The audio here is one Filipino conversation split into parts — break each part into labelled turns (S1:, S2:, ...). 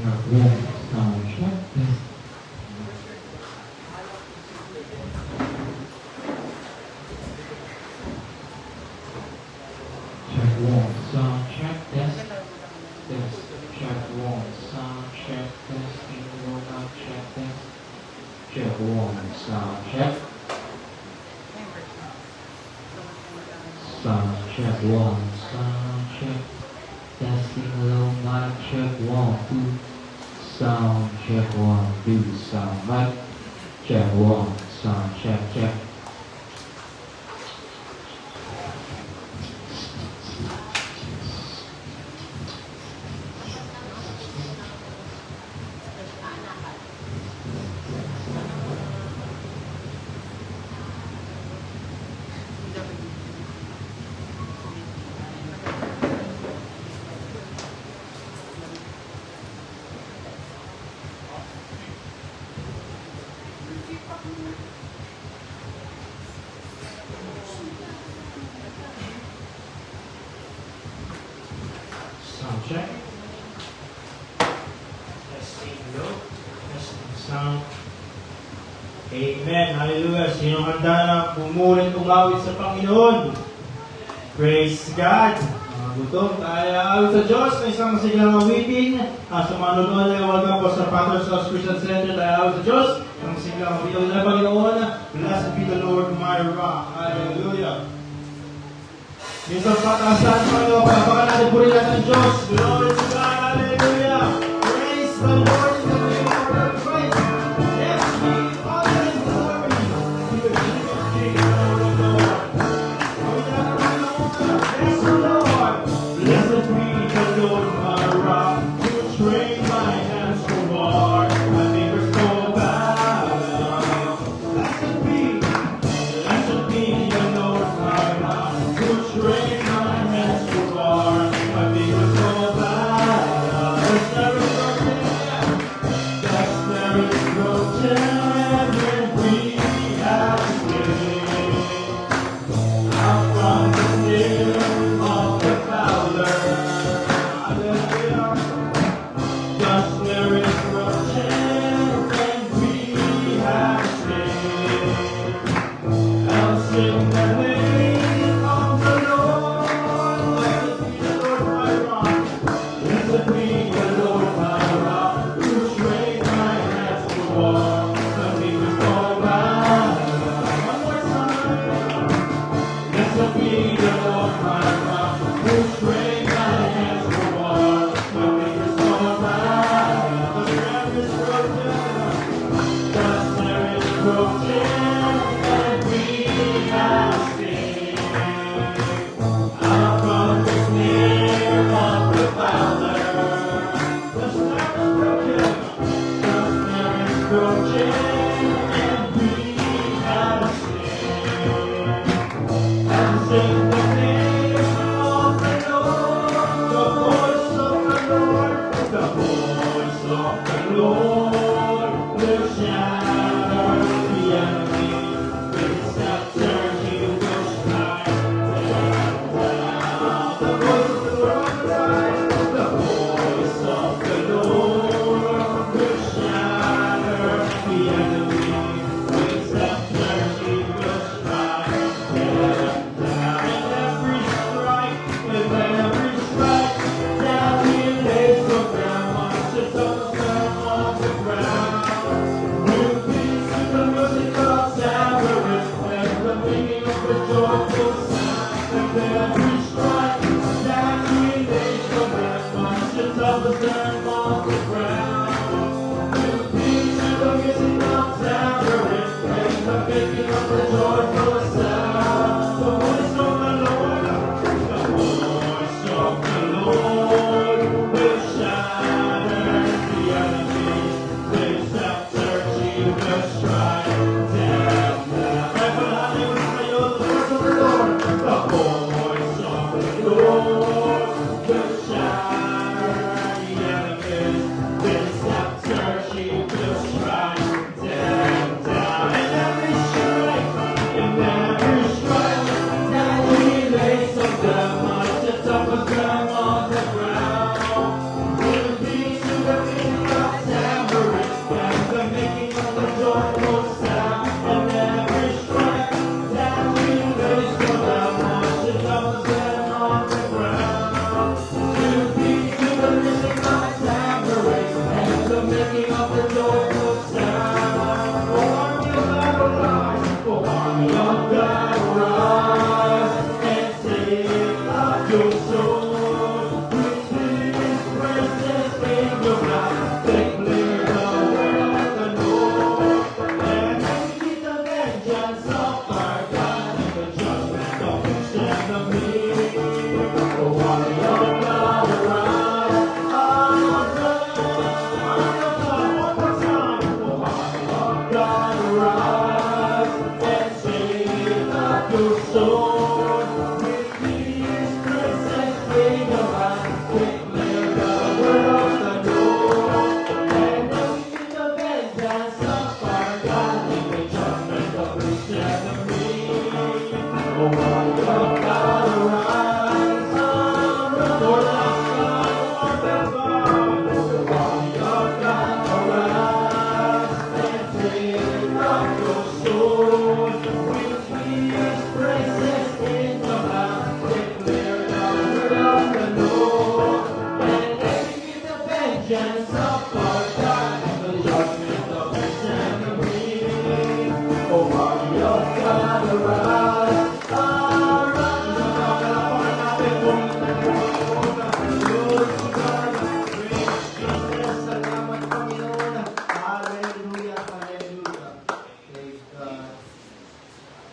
S1: One, sound check, test. Check one, sound check, test. Test. Check one, sound check, testing, robot check, test. Check one, sound check. Sound check one, sound check. Testing low mic check 1, 2. Sound check 1, 2. Sound mic check 1. Sound check check. Sound check. Testing low. Testing sound. Amen. Hallelujah. Sino handa na bumulit umawit sa Panginoon? Praise God. Gutom tayo awit sa Diyos. May isang masigalang awitin. Sa mga noon ay welcome po sa Father's House Christian Center. Tayo awit sa Diyos. Ang masigalang awitin na Panginoon. Blessed be the Lord, my rock. Hallelujah. Minsan patasan pa nyo, palapakan natin po rin natin ang Diyos. Glory to God, hallelujah. Praise the Lord in the name of our Christ. Yes, we honor and glory. To the King of Kings, the Lord. Bless the Lord. Blessed be the Lord, my rock. You train my hands to war, my fingers go back. Blessed be the Lord, my rock. Train my hands to war, my fingers go by. There is no telling when we have escaped. Out from the snare of the fowler. Thus there is no telling when we have escaped. I'll sing the name of the Lord. Blessed be the Lord my rock. Blessed be the Lord my rock. Who trained my hands to war. My fingers go by. One more time. Blessed be the Lord my rock. Who trained my hands to war. My fingers go by. The ground is broken. Thus there is broken. And we have escaped. Out from the snare of the fowler. The snare is broken. The snare is broken. And we have escaped. And sing the name of the Lord. The voice of the Lord. The voice of the Lord will shatter the enemy. With scepter he will strike them down. The voice of the Lord will rise. The voice of the Lord will shatter the enemy. With scepter he will strike them down. And every strike, down he lays the ground. Sits up on the ground. New peace with the music of tambourine, and the ringing of the joyful sound. And every strike, down he lays the ground. Sits up on the ground. New peace with the music of tambourine, and the ringing of the joyful sound. The voice of the Lord, the voice of the Lord will shatter the enemy. With scepter he will strike them down. Hallelujah, the voice of the Lord, the voice of the Lord will shatter the enemy. With scepter he will strike them down. And every strike, King of the Lord of sound. Oh, army of God arise. Oh, army of God arise. And save up your soul. With his presence in your life. Declare the word of the Lord. And execute the vengeance of our God. And the judgment of his enemy. Oh, army of God arise. Army of God. Army of God. One more time. Oh, army of God arise. And save up your soul. With his presence in your life. Declare the word of the Lord. And execute the vengeance of our God. In the judgment of his enemy. Oh, army of God arise. Lord of God, Lord of God. Oh, army of God arise. And save up your soul. With his presence in your heart. Declare the word of the Lord. And execute the vengeance of our God. And the judgment of his enemy. Oh, army of God arise. Salamat Panginoon. Hallelujah, hallelujah. Praise God.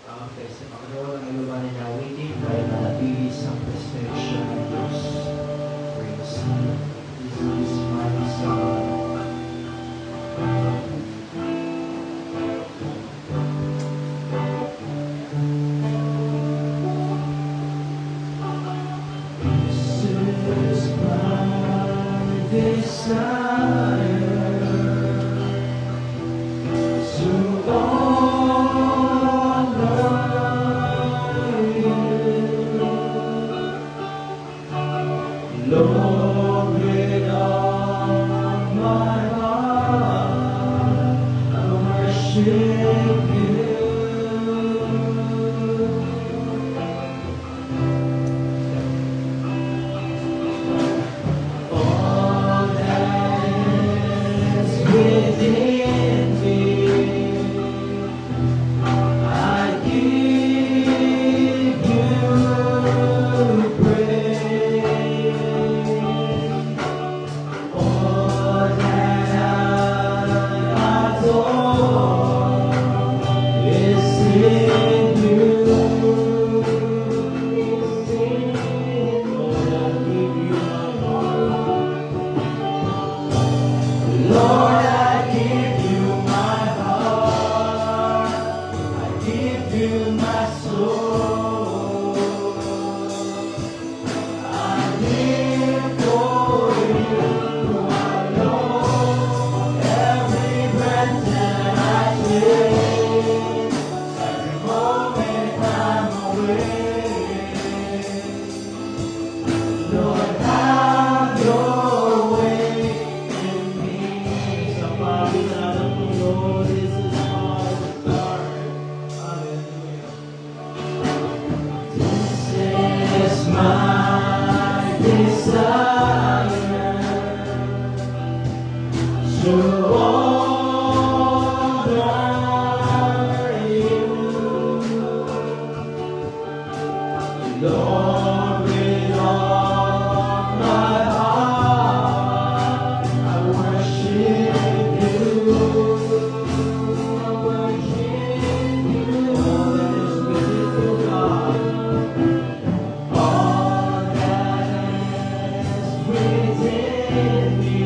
S1: Okay, sa Panginoon ang iluman niya waiting dahil manatili sa presensya ng Diyos. Praise God. This is my song. This is my desire to honor you, Lord, with all my heart. I worship you. All that is within me, I give you praise. All that I adore is in you. Lord, I give you my heart. Lord, I give you my heart. I give you my soul. I live for you alone. Every breath that I take, every moment I'm awake. Lord, have your way in me. Somebody shout out to Lord, this is my desire. Hallelujah. This is my desire to honor you, Lord, with all my heart. I worship you. I worship you. All that is within you, God. All that is within me,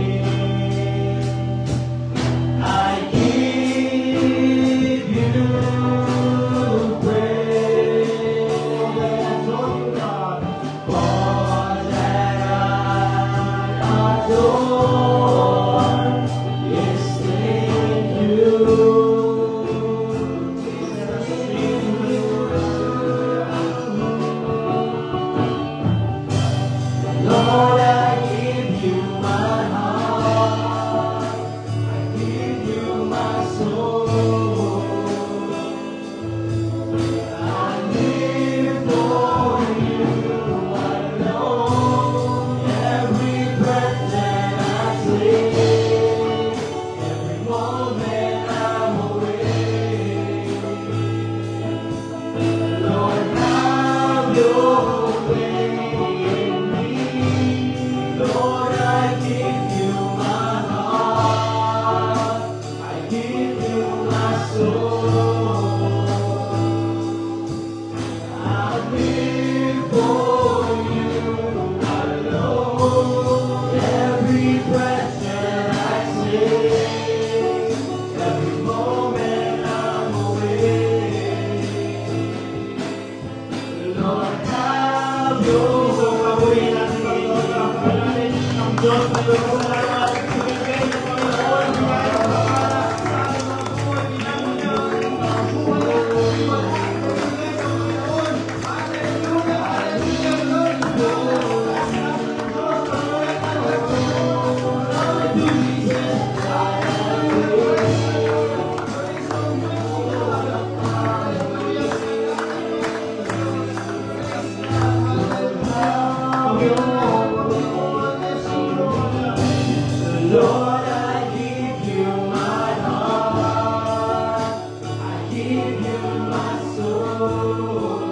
S1: Lord, I give you my heart. I give you my soul.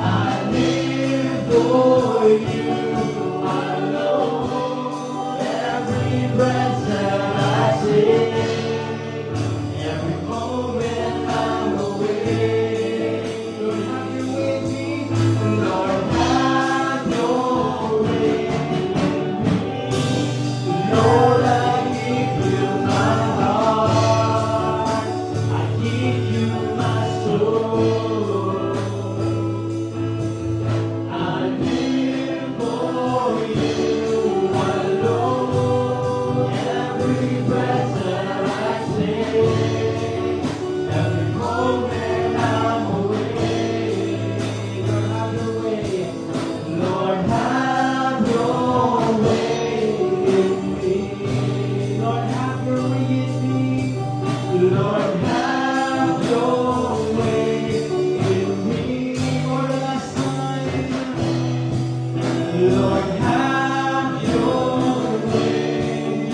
S1: I live for you alone. Every breath that I take, every moment I'm awake. Lord, have your way in me. Lord, have your way in me. Lord, I give you my heart. I give you my soul. I live for you alone. Every breath that I take, every moment I'm awake. Lord, have your way. Lord, have your way in me. Lord, have your way in me. Lord, have your way in me. For the last time. Lord, have your way in me.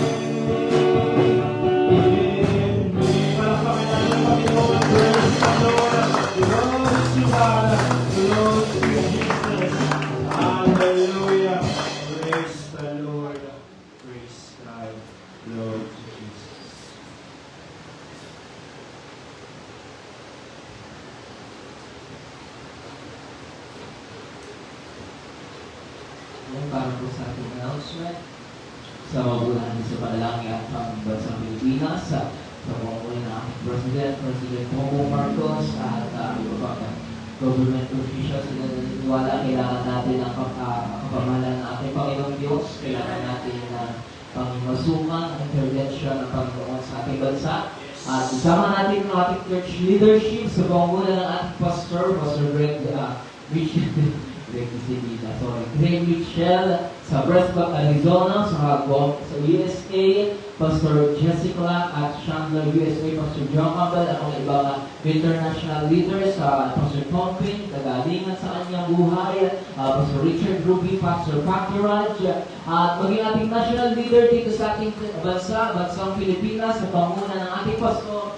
S1: Palakpakan natin ang Panginoon. Praise the Lord. Glory to God. Glory to Jesus. Hallelujah. Praise the Lord. Praise God. Glory to Jesus.
S2: Ngayon, para po sa ating announcement, sa mabulan sa panalangin at pambansang Pilipinas, sa pamumuhay ng ating President Bongbong Marcos, at iba pang government officials na naniniwala, kailangan natin ang kapamahalan ng ating Panginoong Diyos, kailangan natin ng pangmasukan, intervention ng Panginoon sa ating bansa. At isama natin ang ating church leadership sa pamumulan ng ating pastor, Pastor Greg Mitchell sa Breastback, Arizona, sa USA, Pastor Jessica at Chandler, USA, Pastor John Campbell, at mga ibang international leaders, Pastor Tom Pink, nagalingan sa kanyang buhay, Pastor Richard Ruby, Pastor Packy at maging ating national leader dito sa ating bansang Pilipinas, sa panguna ng ating Pastor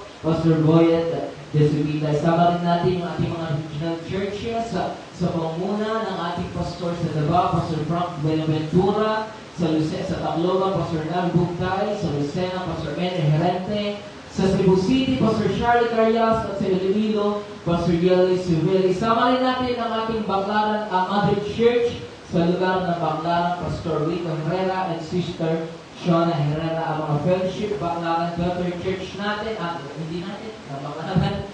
S2: Boyet Jesubita. Isama rin natin yung ating mga regional churches sa panguna ng ating pastor sa Davao, Pastor Frank Benaventura, sa Tacloban, Pastor Nal Bugtay, sa Lucena, Pastor Ene Herente, sa Cebu City, Pastor Charlie Carias, at sa Iloilo, Pastor Yeli Sivili. Isama rin natin ang ating Baclaran, ang Mother Church sa lugar ng Baclaran, Pastor Rico Herrera and Sister Shona Herrera, ang mga fellowship, Baclaran, Daughter Church natin, at hindi natin, Baclaran.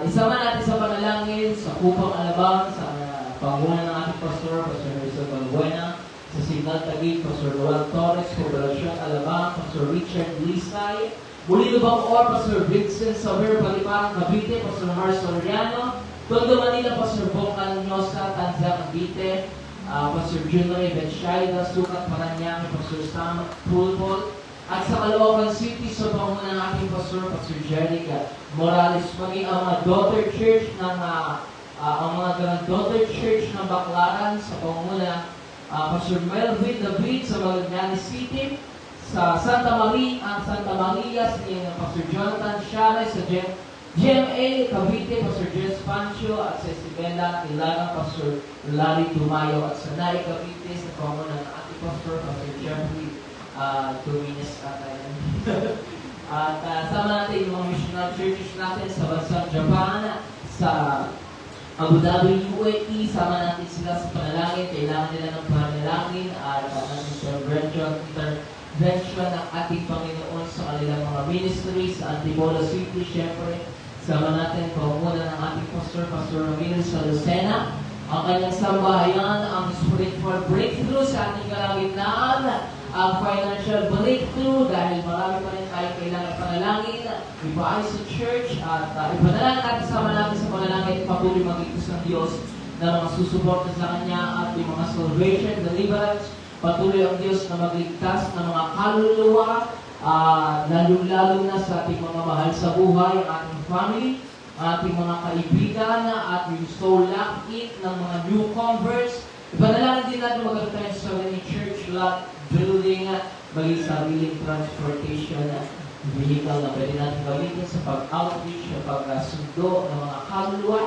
S2: Isama natin sa panalangin, sa Kupang Alabang, sa pangunan ng ating pastor, Pastor Rizal Balbuena, sa Signal Taguig, Pastor Noel Torres, Poblacion Alabang, Pastor Richard Lisay, Muli Lubang Or, Pastor Vincent Saber, Paliparang Cavite, Pastor Mars Soriano, Tondo Manila, Pastor Bongkan Nyosa, Tanzang Cavite, Pastor Junior Betshaida, Sukat Paranaque, Pastor Sam Pulpol, at sa Caloocan City, sa pangunan ng ating pastor, Pastor Jerica Morales, maging ang mga daughter church ng daughter church ng Baclaran, sa pangunan Pastor Melvin David sa Magallanes City, sa Santa Maria, si Pastor Jonathan Chavez, sa GMA Cavite, Pastor Jess Pancho, at sa Isabela Ilagan, Pastor Larry Tumayo, at sa Nai Cavite, sa pangunan ng ating pastor, Pastor Jeffrey 2 minutes at sama natin yung mga missional churches natin sa bansang Japan, sa Abu Dhabi, UAE. Sama natin sila sa panalangin. Kailangan nila ng panalangin at intervention ng ating Panginoon sa kanilang mga ministries sa Antipolo City. Siyempre, sama natin panguna ng ating pastor, Pastor Ramil sa Lucena, ang kanyang sambahayan, ang spiritual breakthrough sa ating kalagitnaan, ang financial breakthrough, dahil marami pa rin tayo kailangan panalangin, ipaayos sa church, at ipanalangin natin, sama natin sa panalangin, patuloy mag-ikus ng Diyos na mga susuporta sa Kanya, at yung mga salvation, deliverance, patuloy ang Diyos na magligtas ng mga kaluluwa, lalo na sa ating mga mahal sa buhay, ang ating family, ating mga kaibigan, at yung soul lock-in ng mga new converts. Ipanalangin din natin magkaroon tayo sa sarili church lot building, maging sariling transportation vehicle na pwede natin gamitin sa pag-outreach, sa pag-sundo ng mga kaluluwa.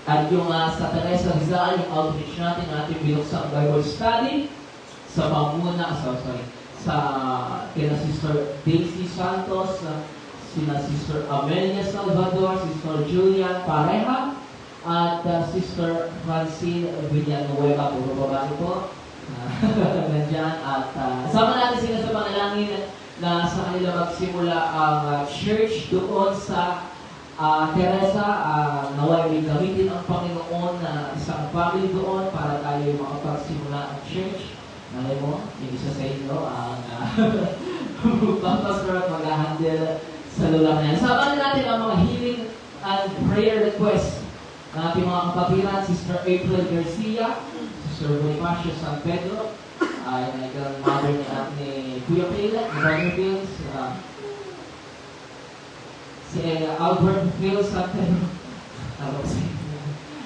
S2: At yung sa Teresa Rizal, yung outreach natin, ating binuksang Bible study sa pamuna, sa kina Sister Daisy Santos, sina Sister Amelia Salvador, Sister Julia Pareja, at Sister Francine Villanueva, puro babae po. Nandyan. At sama natin sila sa panalangin na sa kanila magsimula ang church doon sa Teresa. Naway may gamitin ang Panginoon na isang family doon para tayo makapagsimula ang church. Nalay mo, yung isa sa inyo ang pastor at mag-handle sa lulang na yan. Sama natin ang mga healing and prayer requests ng ating mga kapatiran, Sister April Garcia, Sister Bonifacio San Pedro, ay naging mother ni Kuya Phil, ni Brother Phil, si Albert Phil San Pedro,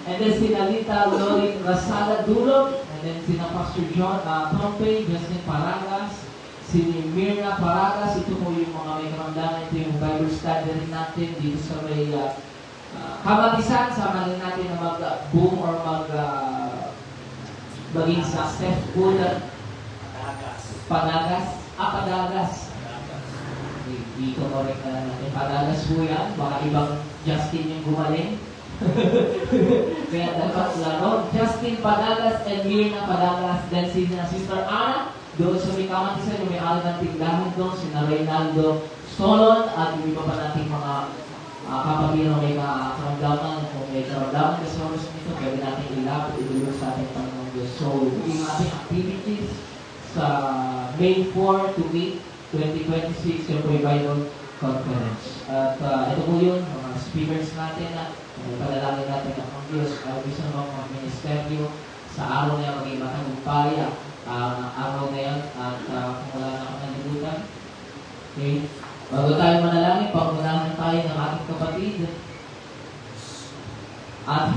S2: and then si Nalita Lorin Rasala Dulog, and then si Pastor John Pompey, Justin Paragas, si Mirna Paragas. Ito po yung mga may karamdaman. Ito yung Bible study rin natin dito sa may kabatisan. Sama rin natin na mag-boom or maging successful Padagas. Dito correct na natin. Padagas po yan. Baka ibang Justin yung gumaling. Kaya dapat laro. Justin Padagas and Mirna Padagas. Then si Sister Anna, doon sa may kamatisan, yung may alam ng tiglahan doon, si Reynaldo Solon, at yung iba pa nating mga kapatid na may karamdaman, kung may karamdaman kasi oras nito, pwede natin ilapit, idulog sa ating Panginoon Diyos. So, yung ating activities sa May 4 to 8, 2026, yung po yung Bible Conference. At ito po yun, mga speakers natin na panalangin natin ang Diyos, gusto ng mga ministeryo sa araw na yan, maging matagumpaya ang araw na yan. At kung wala na akong nalimutan, okay, bago tayo manalangin, pangunahan tayo ng ating kapatid. At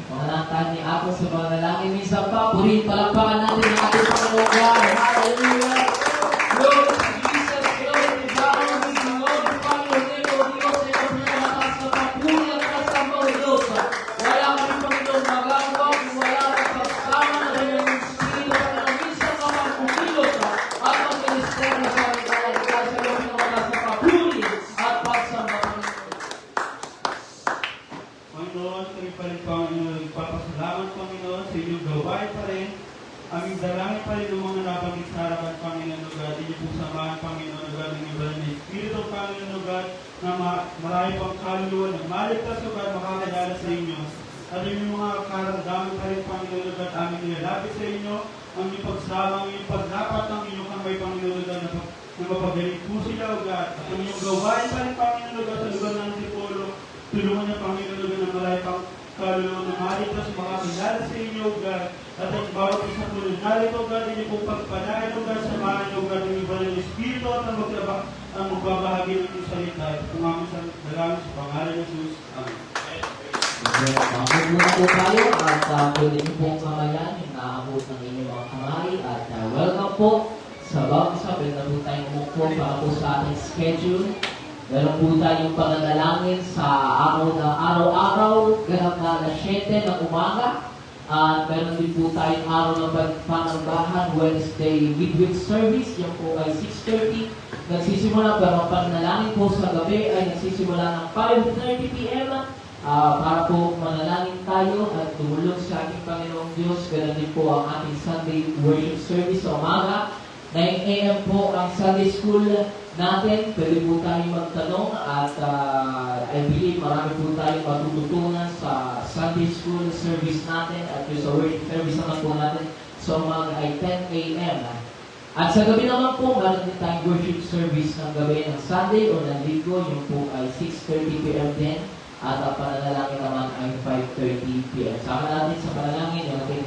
S2: pangunahan tayo ni Apo sa panalangin. Minsan pa, purihin palakpakan natin ang ating Panginoon. Hallelujah! Glory to Jesus! Glory to God! We glorify your name, O Diyos, sa iyong pinamatas na papuri at kasama, O Diyos. Wala kami, Panginoon, magagawa kung wala ka kasama na rin ang Espiritu at minsan ka man kumilos at mag-ministeryo sa ating kaya sa iyong pinamatas na papuri at pagsama.
S1: Panginoon, kami pa rin Panginoon, nagpapasalamat Panginoon sa inyong gawain pa rin. Aming dalangin pa rin ng mga nabanggit sa harapan, Panginoon, O God. Inyo po samahan, Panginoon, O God, ng iba na Espiritu, Panginoon, O God, na marami pang kaluluwa na maligtas, O God, makakadala sa inyo. At yung mga karamdaman pa rin, Panginoon, O God, aming nilalapit sa inyo, ang inyong pagsama, ang inyong pagdapat ng inyong kamay, Panginoon, O God, na mapagaling po sila, O God. At ang inyong gawain pa rin, Panginoon, O God, sa lugar ng Antipolo, tulungan niya, Panginoon, O God, na marami pang kaluluwa na maligtas, makakadala sa inyo, O God. At ang bawat isa po rin narito, God, inyo pong pagpanahin, O God, samahan niyo, O God, ng iba ng Espiritu at ang magbabahagi ng inyong salita. Kung aming sa dalangin sa pangalan ng Jesus. Amen.
S2: Maabot muna po tayo at pwede niyo pong kamayan yung naabot ng inyong mga kamay at welcome po sa bawat isa. Pwede na po tayong umupo para po sa ating schedule. Meron po tayong pananalangin sa araw-araw, ganap na alas 7 ng umaga. At meron din po tayong araw ng panambahan, Wednesday midweek service, yung po ay 6:30. Nagsisimula, pero ang pananalangin po sa gabi ay nagsisimula ng 5:30 p.m. Para po manalangin tayo at tumulong sa ating Panginoong Diyos. Ganun din po ang ating Sunday worship service sa umaga. 9 a.m. po ang Sunday school natin. Pwede po tayong magtanong at I believe marami po tayong matututunan sa Sunday school service natin at yung sa worship service naman po natin sa umaga ay 10 a.m. At sa gabi naman po, meron din tayong worship service ng gabi ng Sunday o ng Linggo. Yung po ay 6:30 p.m. din. At ang pananalangin naman ay 5:30 p.m. Sama natin sa panalangin yung ating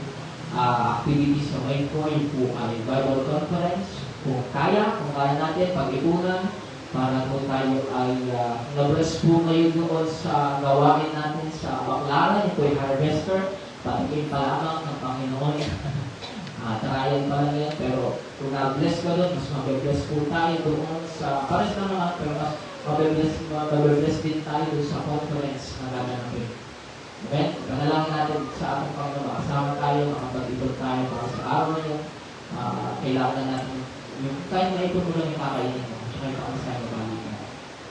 S2: activities sa May 4. Yung po ay Bible Conference. Kung kaya natin, pag-ipunan para po tayo ay na-bless po kayo doon sa gawain natin sa Baclaran. Yung po ay harvester. Patigin pa lamang ng Panginoon. trial pa lang yan, pero kung na-bless ka doon, mas mabe-bless po tayo doon sa, pares na naman, pero mas mabe-bless din tayo doon sa conference na gaganapin. Okay? Panalangin natin sa ating Panginoon, makasama tayo, makapag-ibig tayo, para sa araw na yun, kailangan natin, yung time na ito mo lang yung kakainin mo, tsaka yung pakasaya mo balikan.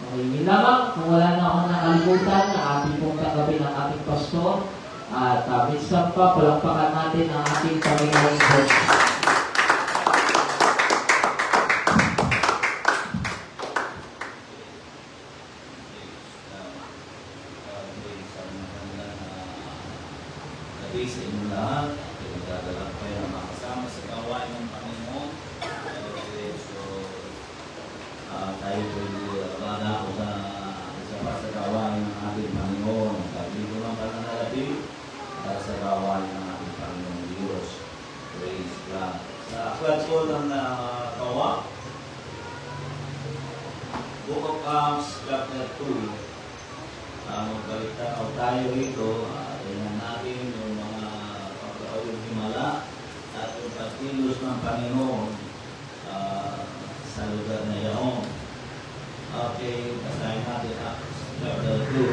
S2: Okay, yun lamang, kung wala na akong nakalimutan na ating pong tanggapin ng ating pastor, at minsan pa, palakpakan natin ang ating Panginoong Diyos.
S3: Sa inyo lahat, pinagdadala ko kayo na makasama sa gawain ng Panginoon. So, tayo po baga ako sa isa pa sa gawain ng ating Panginoon. Sabi ko lang pananalabi para sa gawain ng ating Panginoon Diyos. Praise God. Sa aklat ko ng kawa, Book of Acts, chapter 2, magbalita tayo rito, tingnan natin yung mga pagkakawang himala at yung pagkilos ng Panginoon sa lugar na yaon. Okay, basahin natin Acts chapter 2,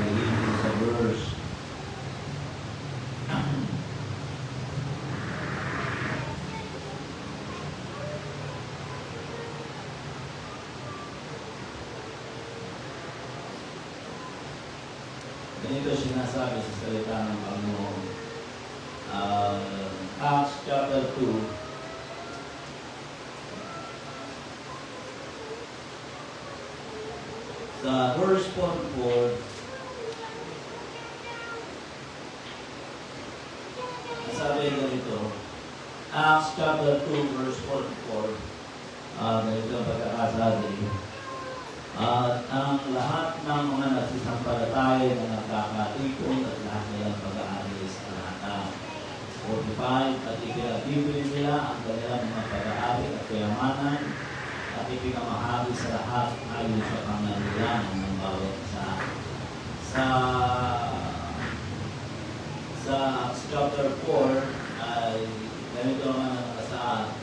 S3: reading sa verse. Ganito sinasabi sa salita ng Panginoon. Acts chapter 2, sa verse 44, nasabi ganito. Acts chapter 2, verse 44, ganito ang pagkakasabi. At ang lahat ng mga nagsisampalataya na nagkakatipon at lahat nilang pag-aalis sa lahat. 45, at ipinagbibilin nila ang kanilang mga pag-aari at kayamanan at ipinamahagi sa lahat ayon sa pangangailangan ng bawat isa. Sa chapter 4 ay ganito naman ang nakasaad.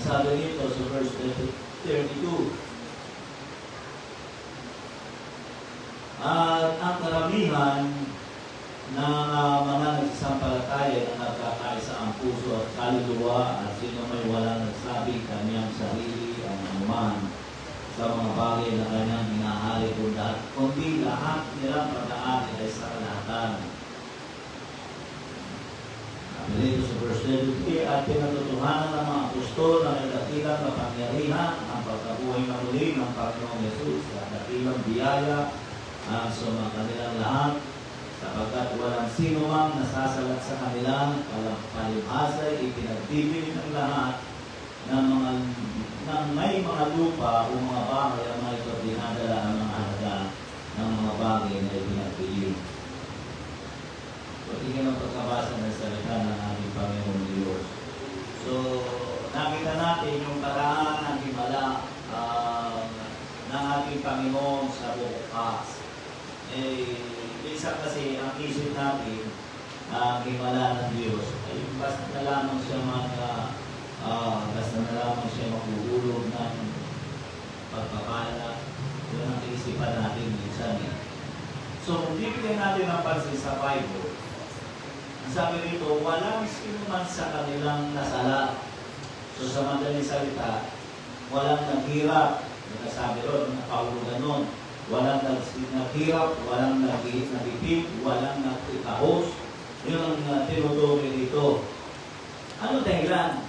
S3: Sabi nito sa verse 32, at ang karamihan ng mga nagsasampalataya na nagkakaisa ang puso at kaluluwa at sino may walang nagsabi kanyang sarili ang anuman sa mga bagay na kanyang hinahali kundi lahat nilang pag-aari ay sa kalahatan. Dito sa verse 23, at pinatutuhanan ng mga apostol na may dakilang kapangyarihan ang pagkabuhay na muli ng Panginoong Yesus at dakilang biyaya ang sa kanilang lahat, sapagkat walang sino mang nasasalat sa kanila, palibhasay ipinagbibili ng lahat ng may mga lupa o mga bahay ang may dinadala ang mga halaga ng mga bagay na ipinagbili. Tingin ang pagkabasa ng salita ng ating Panginoon Diyos. So, nakita natin yung paraan ng himala ng ating Panginoon sa bukas. Minsan kasi ang isip natin, ang himala ng Diyos, ay basta na lamang siya maguhulog ng pagpapala. Yun ang isipan natin minsan. So, kung bibigyan natin ang pansin sa Bible, sabi rito, walang sino man sa kanilang nasalat. So sa madaling salita, walang naghirap. Sabi ron, Paulo ganon. Walang naghirap, walang nagipip, walang nagkikahos. Yun ang tinutukoy dito. Ano dahilan?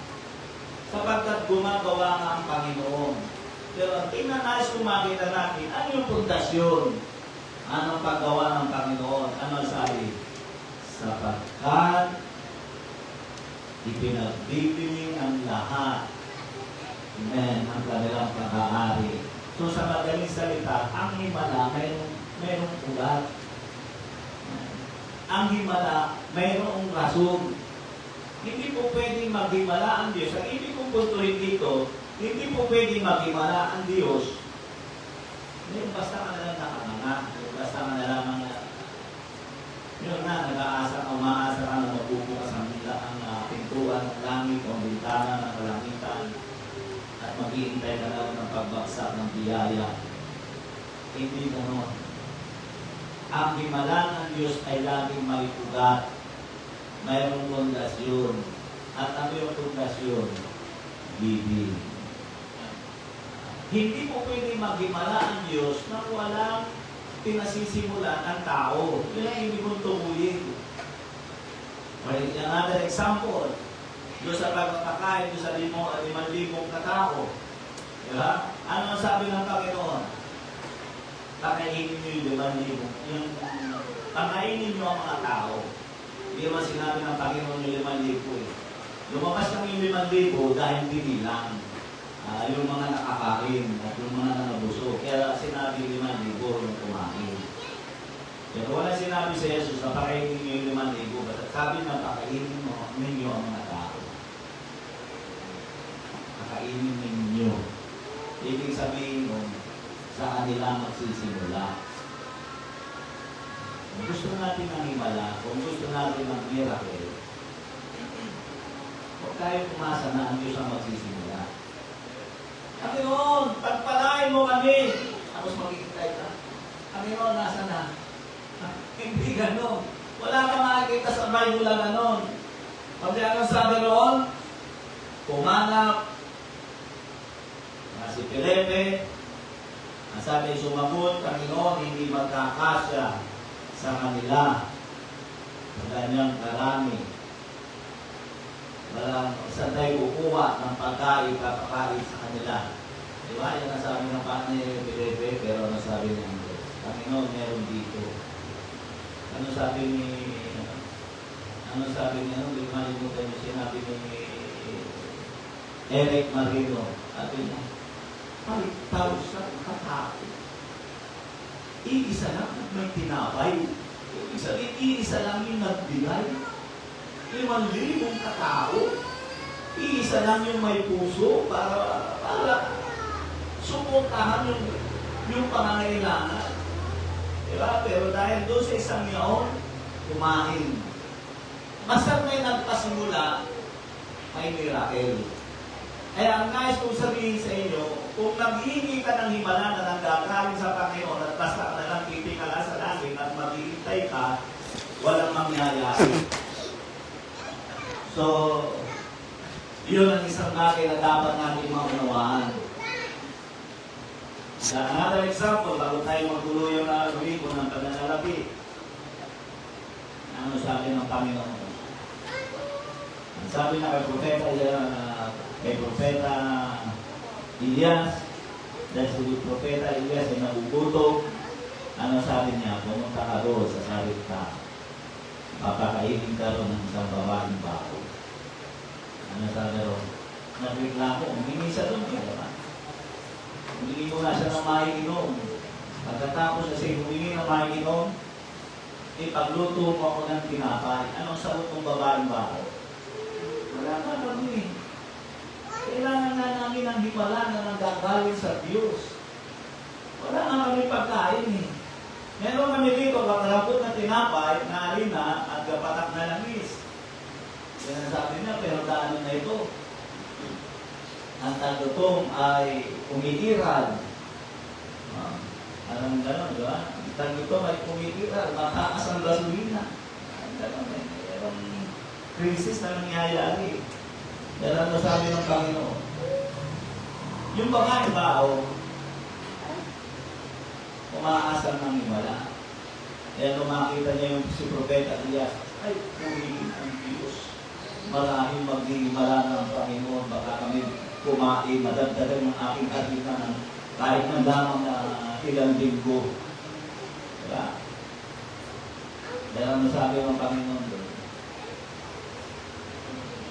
S3: Sapagkat gumagawa nga ang Panginoon. Pero ang tinanais kung makita natin, ano yung pundasyon? Anong paggawa ng Panginoon? Ano sabi? Sapagkat ipinagbibili ang lahat ang kanilang pag-aari. So sa madaling salita, ang himala mayroong ugat. Ang himala mayroong rason. Hindi po pwedeng maghimala ang Diyos. Ang ibig kong puntuhin dito, hindi po pwedeng maghimala ang Diyos Hindi, basta ka na lang nakanganga. Basta ka na lang yun na, nag-aasa, umaasa ka na magbubukas ang pintuan ng langit o bintana ng kalangitan at maghihintay ka lang ng pagbagsak ng biyaya. Hindi gano'n. Ang himala ng Diyos ay laging may ugat. Mayroong pundasyon. At ano yung pundasyon? Bibig. Hindi po pwede maghimala ang Diyos nang walang pinasisimulan ang tao. Yun ang hindi mong tumuyin. Another example, doon sa pagkakain, doon sa 5,000 katao. Diba? Ano ang sabi ng Panginoon? Pakainin nyo yung 5,000. Pakainin nyo ang mga tao. Hindi naman sinabi ng Panginoon yung 5,000 eh. Lumabas ng yung 5,000 dahil binilang. Yung mga nakakain at yung mga nanabuso. Kaya sinabi 5,000 yung kumain. Pero wala sinabi sa Jesus na pakainin nyo yung 5,000. Basta sabi na pakainin mo ninyo ang mga tao. Pakainin ninyo. Ibig sabihin mo, sa kanila magsisimula. Kung gusto natin ng himala, kung gusto natin ng miracle, huwag tayo umasa na ang Diyos ang magsisimula. Panginoon, pagpalain mo kami. Tapos makikitay ka. Panginoon, nasa na? Hindi gano'n. Wala kang makikita sa Bible na gano'n. Pag anong sabi noon, pumanap na si Felipe, ang sabi sumagot, Panginoon, hindi magkakasya sa kanila. Sa kanyang karami. Walang isa tayo kukuha ng pagkain, papakain sa kanila. Diba? Yan ang sabi ng panay Felipe, pero ano sabi niya? Panginoon, meron dito. Ano sabi niya? Ano di malimutan niyo sinabi ni Eric Marino? Sabi niya, 5,000 katao. Iisa lang may tinapay. Ibig sabihin, iisa lang yung nagbigay. 5,000 katao. Iisa lang yung may puso para suportahan yung pangangailangan. Diba? Pero dahil doon sa isang yaon, kumain. Basta may nagpasimula, may miracle. Kaya ang nais kong sabihin sa inyo, kung naghihingi ka ng himala na nanggagaling sa Panginoon at basta ka na lang titingala sa langit at maghihintay ka, walang mangyayari. So, yun ang isang bagay na dapat natin maunawaan. Another example, bago tayo magtuluyan na lumiko ng pananalapi. Ano sabi ng Panginoon? Ang sabi na kay Propeta Elias, dahil si Propeta Elias ay nagugutom, ano sabi niya? Pumunta ka doon sa Saripta. Papakainin ka ron ng isang babaeng bako. Ano sabi ron? Nagreklamo, humingi siya doon. Humingi mo nga siya ng maiinom. Pagkatapos na siya humingi ng maiinom, pagluto mo ako ng tinapay. Anong sagot ng babaeng bako? Wala ka kami. Kailangan na namin ang himala na nanggagaling sa Diyos. Wala nga kami pagkain eh. Meron kami dito, kakalapot na tinapay, na harina, at kapatak na langis. Yan ang sabi niya, pero daanan na ito. Ang tagutong ay umiiral. Alam gano'n, di ba? Ang tagutong ay umiiral, mataas ang gasolina. Gano'n, mayroong krisis na nangyayari. Pero ano sabi ng Panginoon? Yung babaeng bao, umaasal ng himala. Kaya nung makita niya yung si Propeta Elias, ay, pumili ang Diyos. Maraming maghihimala ng Panginoon, baka kami kumain, madagdagan ng aking harina ng kahit na lamang na ilang linggo. Diba? Dahil ano sabi ng Panginoon doon?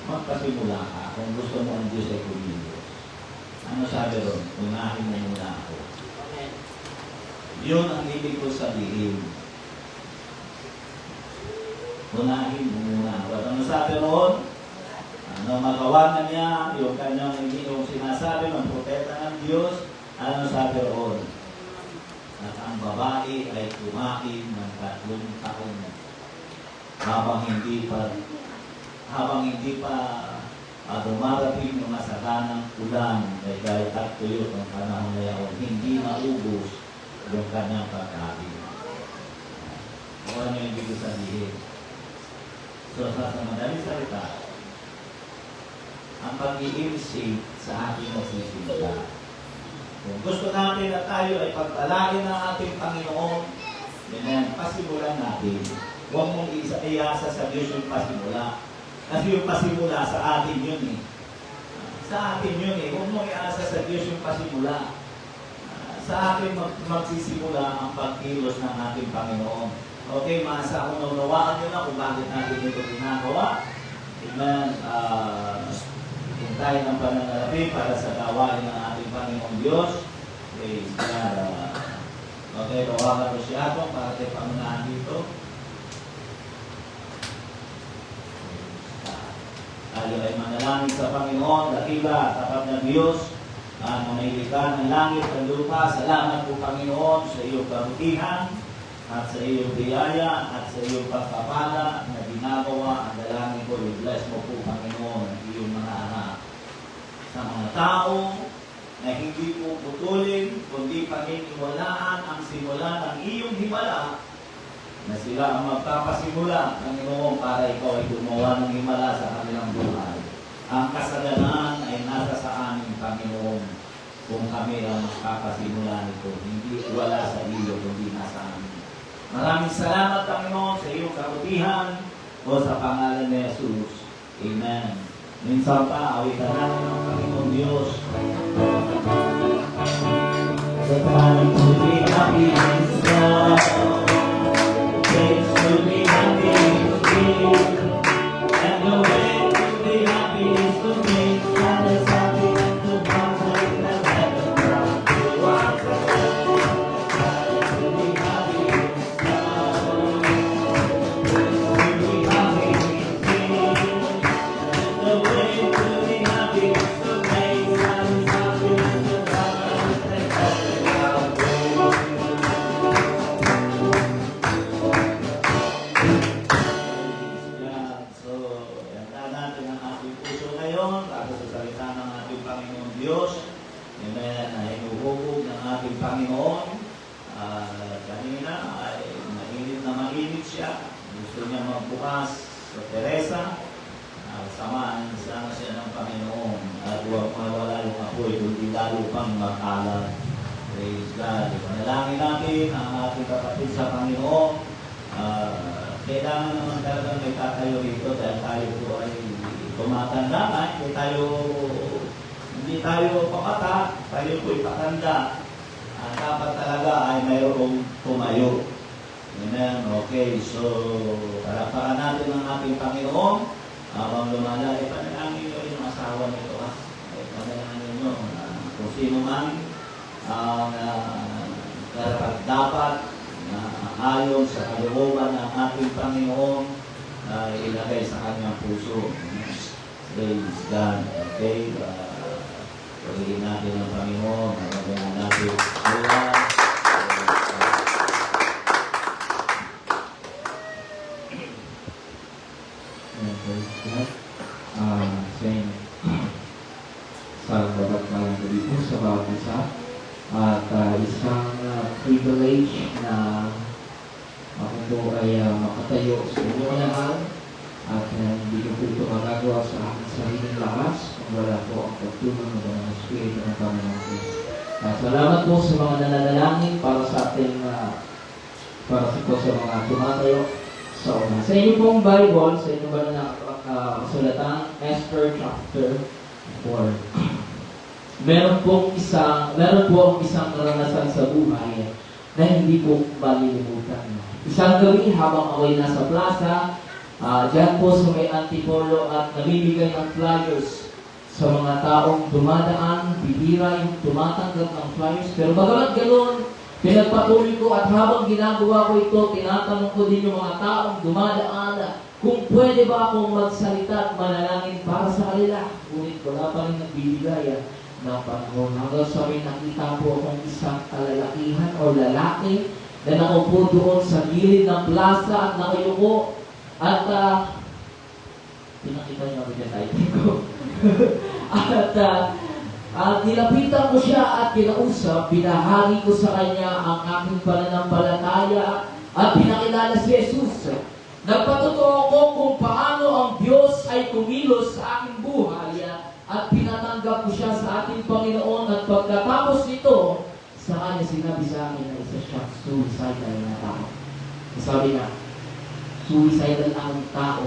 S3: Magpasimula ka kung gusto mo ang Diyos ay kumilos. Ano sabi doon? Unahin mo muna ako. Yun ang ibig ko sabihin. Unahin mo muna. At ano sabi roon? Ano magawa na niya, yung kanyang yung sinasabi ng propeta ng Diyos, ano sabi roon? at ang babae ay kumain ng 3 taon habang hindi pa dumarating yung masaganang ulan dahil at tuyo ng panahon na yaon, hindi maubos yung kanyang pagkain. Ano yung ibig sabihin? So, sa madaling salita, ang pag-iinsig sa ating nagsisimula. Kung gusto natin na tayo ay pagpalain ng ating Panginoon, yan, pasimulan natin. Huwag mong iasa sa Diyos yung pasimula. Kasi yung pasimula sa atin yun eh. Sa atin yun eh. Huwag mong iasa sa Diyos yung pasimula. Sa atin magsisimula ang pagkilos ng ating Panginoon. Okay, masa unawaan nyo na kung bakit natin ito ginagawa. Amen. Kung tayo ng pananalapi para sa gawain ng ating Panginoong Diyos. Praise God. Okay, tawagan ko siya ito para tayo pamunahan dito. Tayo ay manalangin sa Panginoon, dakila, tapat na Diyos, na may likha ng langit at lupa. Salamat po Panginoon sa iyong kabutihan at sa iyong biyaya at sa iyong pagpapala na ginagawa. Ang dalangin ko, i-bless mo po Panginoon ang iyong mga anak. Sa mga tao na hindi po putulin, kundi paniniwalaan ang simula ng iyong himala, na sila ang magpapasimula, Panginoon, para ikaw ay gumawa ng himala sa kanilang buhay. Ang kasalanan ay nasa sa amin, Panginoon, kung kami ang magpapasimula nito. Hindi wala sa iyo, kundi nasa amin. Maraming salamat, Panginoon, sa iyong kabutihan o sa pangalan ni Jesus. Amen. Minsan pa, awitan natin ang Panginoon Diyos. The time to be happy is now. Place to be happy is here. And the way to be happy is to make others happy and to comfort them heaven from you are the time to be happy is now. To be happy is here. And the way to be happy is to make others happy and to comfort them heaven from you. Diyos, amen, ay inuhubog ng ating Panginoon. Kanina ay mainit siya. Gusto niya magbukas sa Teresa. Samahan siya ng Panginoon. At huwag mawala yung apoy, kundi lalo pang makalat. Praise God. Panalangin natin ang ating kapatid sa Panginoon. Kailangan naman talaga may tatayo rito dahil tayo po ay tumatanda na. Hindi tayo pamata, tayo po'y patanda. Dapat talaga ay mayroong tumayo. Amen. Okay, so palakpakan natin ang ating Panginoon habang lumalaki. Panalangin nyo yung asawa nito. Panalangin nyo kung sino man ang dapat na ayon sa kalooban ng ating Panginoon ilagay sa kanyang puso. Praise God. Okay. Pagiging natin ng Panginoon, nagagawa natin buwan.
S2: Sa babat malang gabi po sa bawat isa. At isang privilege na ako po ay makatayo sa inyo naman. At hindi ko po ito magagawa sa aking sariling lakas kung wala po ang pagtulong ng Espiritu ng Panginoon Diyos. Salamat po sa mga nananalangin para sa ating para sa mga tumatayo sa una. Sa inyo pong Bible, sa inyo ba na kasulatan, Esther chapter 4. Meron po ang isang karanasan sa buhay na hindi po malilimutan. Isang gabi habang ako'y nasa plaza, dyan po sa may Antipolo at namimigay ng flyers sa mga taong dumadaan, bihira yung tumatanggap ng flyers. Pero bagamat ganoon, pinagpatuloy ko at habang ginagawa ko ito, tinatanong ko din yung mga taong dumadaan kung pwede ba akong magsalita at manalangin para sa kanila. Ngunit wala pa rin nagbibigay. ng panahon. Hanggang sa may nakita po akong isang kalalakihan o lalaki na nakaupo doon sa gilid ng plaza at nakayuko at pinakita niyo ako dyan title ko. At nilapitan ko siya at kinausap, binahagi ko sa kanya ang aking pananampalataya at pinakilala si Jesus. Nagpatotoo ko kung paano ang Diyos ay kumilos sa aking buhay at pinatanggap ko siya sa ating Panginoon at pagkatapos nito, sa kanya sinabi sa akin na isa siyang suicidal na tao. Sabi niya, suicidal ang tao.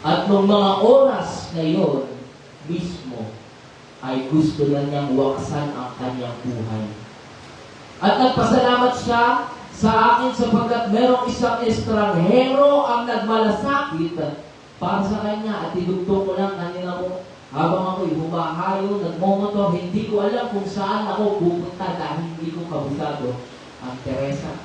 S2: At nung mga oras na iyon, mismo, ay gusto na niyang wakasan ang kanyang buhay. At nagpasalamat siya sa akin sapagkat merong isang estranghero ang nagmalasakit para sa kanya at tinugtong ko lang kanina ko habang ako'y humahayo, nagmomotor, hindi ko alam kung saan ako pupunta dahil hindi ko kabisado ang Teresa.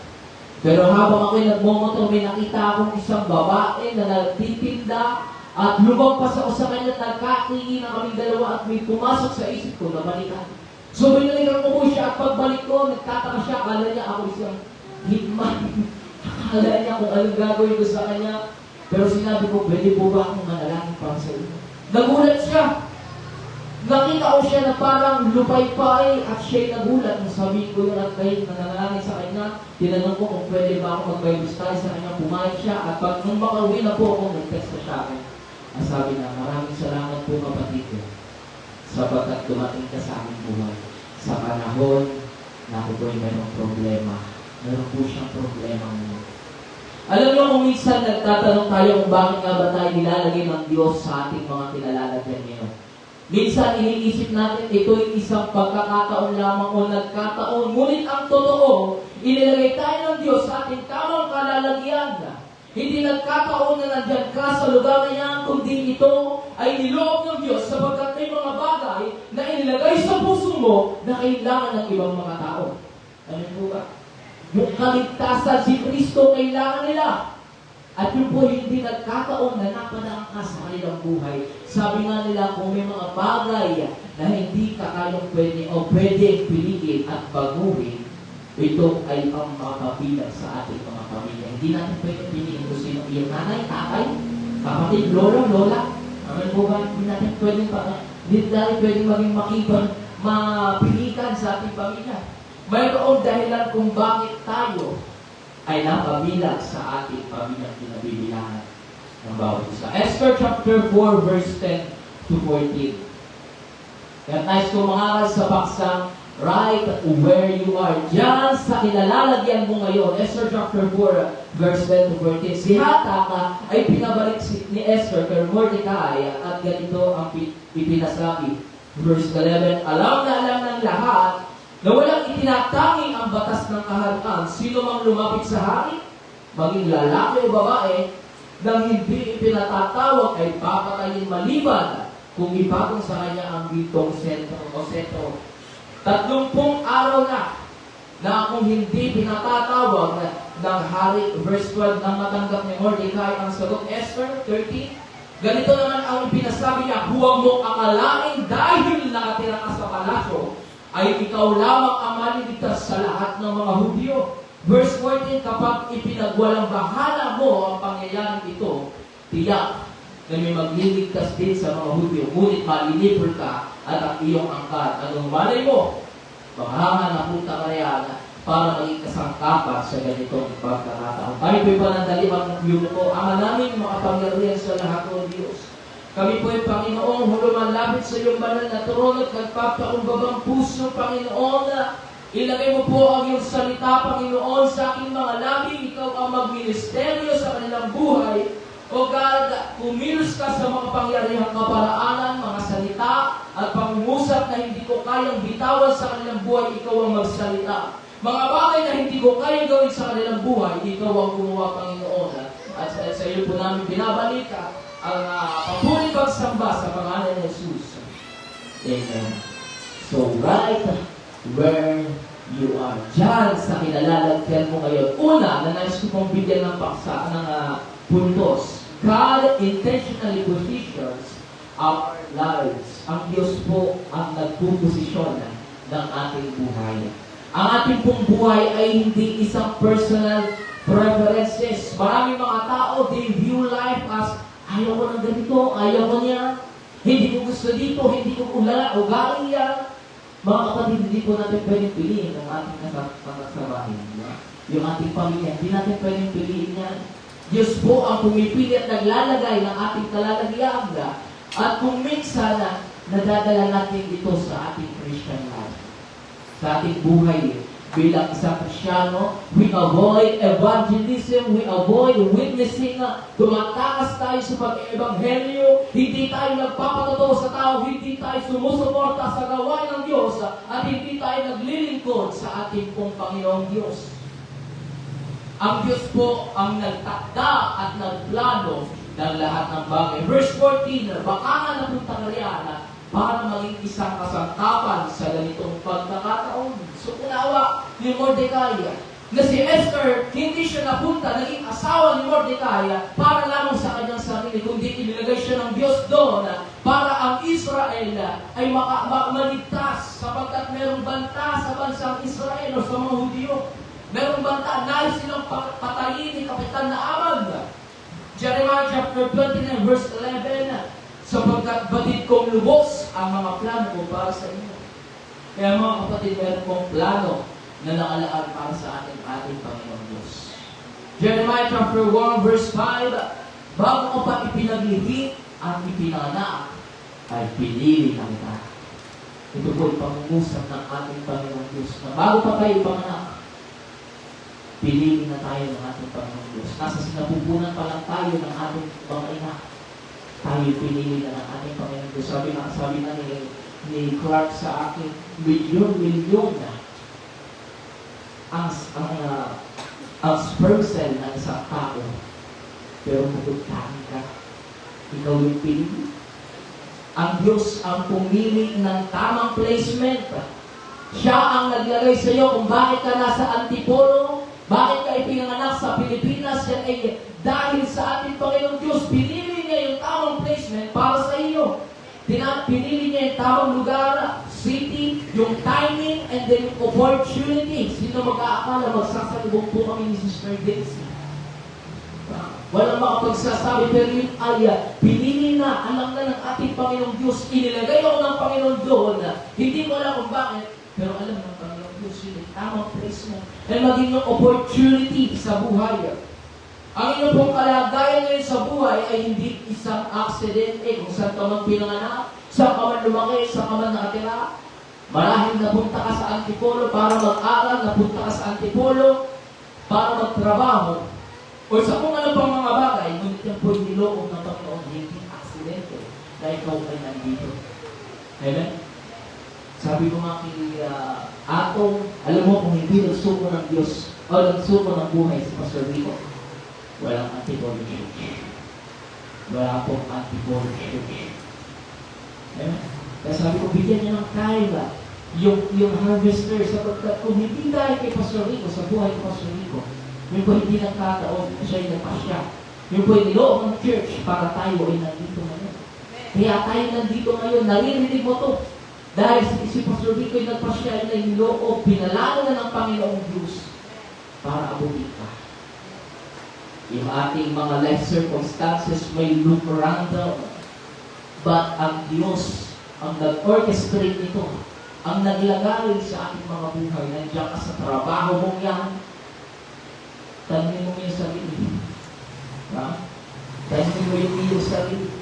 S2: Pero habang ako'y nagmomotor, may nakita akong isang babae na nagtitinda at lumagpas ako sa kanya at nagkatingin na kaming dalawa at may pumasok sa isip ko na balikan. So binalikan ko po siya at pagbalik ko, nagtataka siya, akala niya ako isang hitman. Akala niya kung anong gagawin ko sa kanya. Pero sinabi ko, pwede po ba akong manalangin para sa inyo? Nagulat siya. Nakita ko siya na parang lupay-pay at siya'y nagulat. Nung sabihin ko yun at kayo nananalangin sa kanya, tinanong ko kung pwede ba ako mag-Bible study sa kanya, pumayag siya. At pag nung makauwi na po ako, nag-text na siya akin. Ang sabi na, maraming salamat po kapatid ko sapagkat dumating ka sa aming buhay. Sa panahon na ako po'y mayroong problema. Meron po siyang problema mo. Alam niyo kung minsan nagtatanong tayo kung bakit nga ba tayo nilalagay ng Diyos sa ating mga kinalalagyan ngayon. Minsan iniisip natin ito'y isang pagkakataon lamang o nagkataon. Ngunit ang totoo, inilagay tayo ng Diyos sa ating tamang kalalagyan. Hindi nagkataon na nandyan ka sa lugar na yan, kundi ito ay niloob ng Diyos sapagkat may mga bagay na inilagay sa puso mo na kailangan ng ibang mga tao. Ano po ba? Yung kaligtasan si Kristo kailangan nila. At yun po hindi nagkataon na napadaan ka sa kanilang buhay. Sabi nga nila kung may mga bagay na hindi ka kayong pwede o pwedeng piliin at baguhin, ito ay ang makabilang sa ating mga pamilya. Hindi natin pwedeng piliin kung sino yung nanay, tatay, kapatid, lola. Ano po ba? Hindi natin pwedeng maging mapilikan sa ating pamilya. Mayroong dahilan kung bakit tayo ay napabilang sa ating pamilyang kinabibilangan ng bawat isa. Esther chapter 4 verse 10 to 14. Kaya nais ko mangaral sa paksang right where you are. Diyan sa kinalalagyan mo ngayon. Esther chapter 4 verse 10 to 14. Si Hatak ay pinabalik ni Esther kay Mordecai at ganito ang ipinasabi. Verse 11, alam ng lahat na walang itinatanging ang batas ng kaharian. Sino mang lumapit sa hari, maging lalaki o babae, nang hindi ipinatatawag ay papatayin maliban kung ipatong sa kanya ang gitong sentro o sentro. 30 araw na kung hindi pinatatawag ng hari, verse 12, nang matanggap ni Mordecai ang sagot. Esther 13, ganito naman ang pinasabi niya, huwag mong akalain dahil nakatira ka sa palasyo, ay ikaw lamang ang maliligtas sa lahat ng mga Hudyo. Verse 14, kapag ipinagwalang bahala mo ang pangyayaring ito, tiyak na may magliligtas din sa mga Hudyo, ngunit malinipol ka at ang iyong angkat. Anong malay mo? Baka napunta ka yan para maging kasangkapan sa ganitong pagkakataon. Tayo po'y panandali mag-yun ko, ama namin makapangyarihan sa lahat ng Diyos. Kami po'y Panginoon, hulumanlapit sa iyong banal na trono at nagpapakumbabang puso, Panginoon. Ilagay mo po ang iyong salita, Panginoon, sa aking mga labi. Ikaw ang magministeryo sa kanilang buhay. O God, kumilos ka sa mga pangyarihang kaparaanan, mga salita, at pangungusap na hindi ko kayang bitawan sa kanilang buhay, ikaw ang magsalita. Mga bagay na hindi ko kayang gawin sa kanilang buhay, ikaw ang gumawa, Panginoon. At sa iyo po namin binabalik ang papuling pagsamba sa pangalan ni Jesus. Amen. So, right where you are. Diyan sa kinalalagyan mo ngayon. Una, na nais ko pong bigyan ng paksa ng puntos. God intentionally positions our lives. Ang Diyos po ang nagpuposisyon ng ating buhay. Ang ating pong buhay ay hindi isang personal preferences. Maraming mga tao, they view life as, ayaw ko ng ganito, ayaw ko niya, hindi ko gusto dito, hindi ko ugali yan. Mga kapatid, hindi po natin pwedeng piliin ang ating kasamahin. Yung ating pamilya, hindi natin pwedeng piliin yan. Diyos po ang pumipili at naglalagay ng ating kalalagyan. At kung minsan nadadala natin ito sa ating Christian life, sa ating buhay bilang isang Kristyano, we avoid evangelism, we avoid witnessing, tumatakas tayo sa pag-ebanghelyo, hindi tayo nagpapatotoo sa tao, hindi tayo sumusuporta sa gawain ng Diyos, at hindi tayo naglilingkod sa ating pong Panginoong Diyos. Ang Diyos po ang nagtakda at nagplano ng lahat ng bagay. Verse 14, baka nga napunta ka riyan para maging isang kasangkapan sa ganitong pagkakataon. So, unawa ni Mordecai na si Esther, hindi siya napunta, naging asawa ni Mordecai para lamang sa kanyang sarili, kundi inilagay siya ng Diyos doon para ang Israel ay maligtas sapagkat merong banta sa bansang Israel o sa mga Hudyo. Merong banta, nais silang patayin ni Kapitan Naaman. Jeremiah chapter 29 verse 11, sapagkat batid kong lubos ang mga plano ko para sa inyo. Kaya mga kapatid, meron kong plano na nakalaan para sa ating Panginoon Diyos. Jeremiah chapter 1 verse 5, bago ko pa ipinaglihit ang ipinanganak, ay pinili na kita. Ito po ay pangungusap ng ating Panginoon Diyos na bago pa tayo ipanganak, pinili na tayo ng ating Panginoon Diyos. Nasa sinapupunan pa lang tayo ng ating mga ina. Tayo pinili na ng ating Panginoon Diyos. Sabi na ni Clark sa akin, milyon na ang sperm cell ng isang tao. Pero magugtangin ka. Ikaw yung pinili. Ang Diyos ang pumili ng tamang placement. Siya ang naglagay sa iyo kung bakit ka nasa Antipolo, bakit ka ipinanganak sa Pilipinas, yan ay dahil sa ating Panginoong Diyos. Pinili niya yung tamang placement para sa iyo. Pinili niya yung tamang lugar, city, yung timing, and then yung opportunity. Sino mag-aakala magsasalubong po kami ni Sister Daisy? Walang makapagsasabi, pero yun ay pinili na, alam na ng ating Panginoong Diyos. Inilagay ako ng Panginoon doon. Hindi ko alam kung bakit, pero alam ng Panginoong Diyos yun yung tamang placement. And maging yung opportunity sa buhay. Ang inyong pong kalagayan ngayon sa buhay ay hindi isang aksidente kung saan ka man pinanganak, saan ka man lumaki, saan ka man nakatira. Marahil napunta ka sa Antipolo para mag-aral, napunta ka sa Antipolo para magtrabaho, o sa kung ano pang mga bagay, ngunit yan po'y niloob ng Panginoon, hindi aksidente na ikaw ay nandito. Amen? Sabi ko nga kay Atong, alam mo kung hindi nagsuko ng Diyos o nagsuko ng buhay si Pastor Rico, walang Antipolo Church. Wala pong Antipolo Church. Amen? Kaya sabi ko, bigyan niya ng kaya yung harvester sapagkat kung hindi dahil kay Pastor Rico, sa buhay ni Pastor Rico, yung po hindi nagkataon, siya yung nagpasya. Yung po yung niloob ng church para tayo ay nandito ngayon. Kaya tayo nandito ngayon, naririnig mo to. Dahil si Pastor Rico yung nagpasya, yung niloob, pinalalo na ng Panginoong Diyos para abutin ka. Yung ating mga life circumstances may look random, but ang Diyos ang nag-orchestrate nito, ang naglagay sa ating mga buhay. Nandiyan ka sa trabaho mong yan, tanongin mo yung sarili. Tanongin mo yung iyong sarili.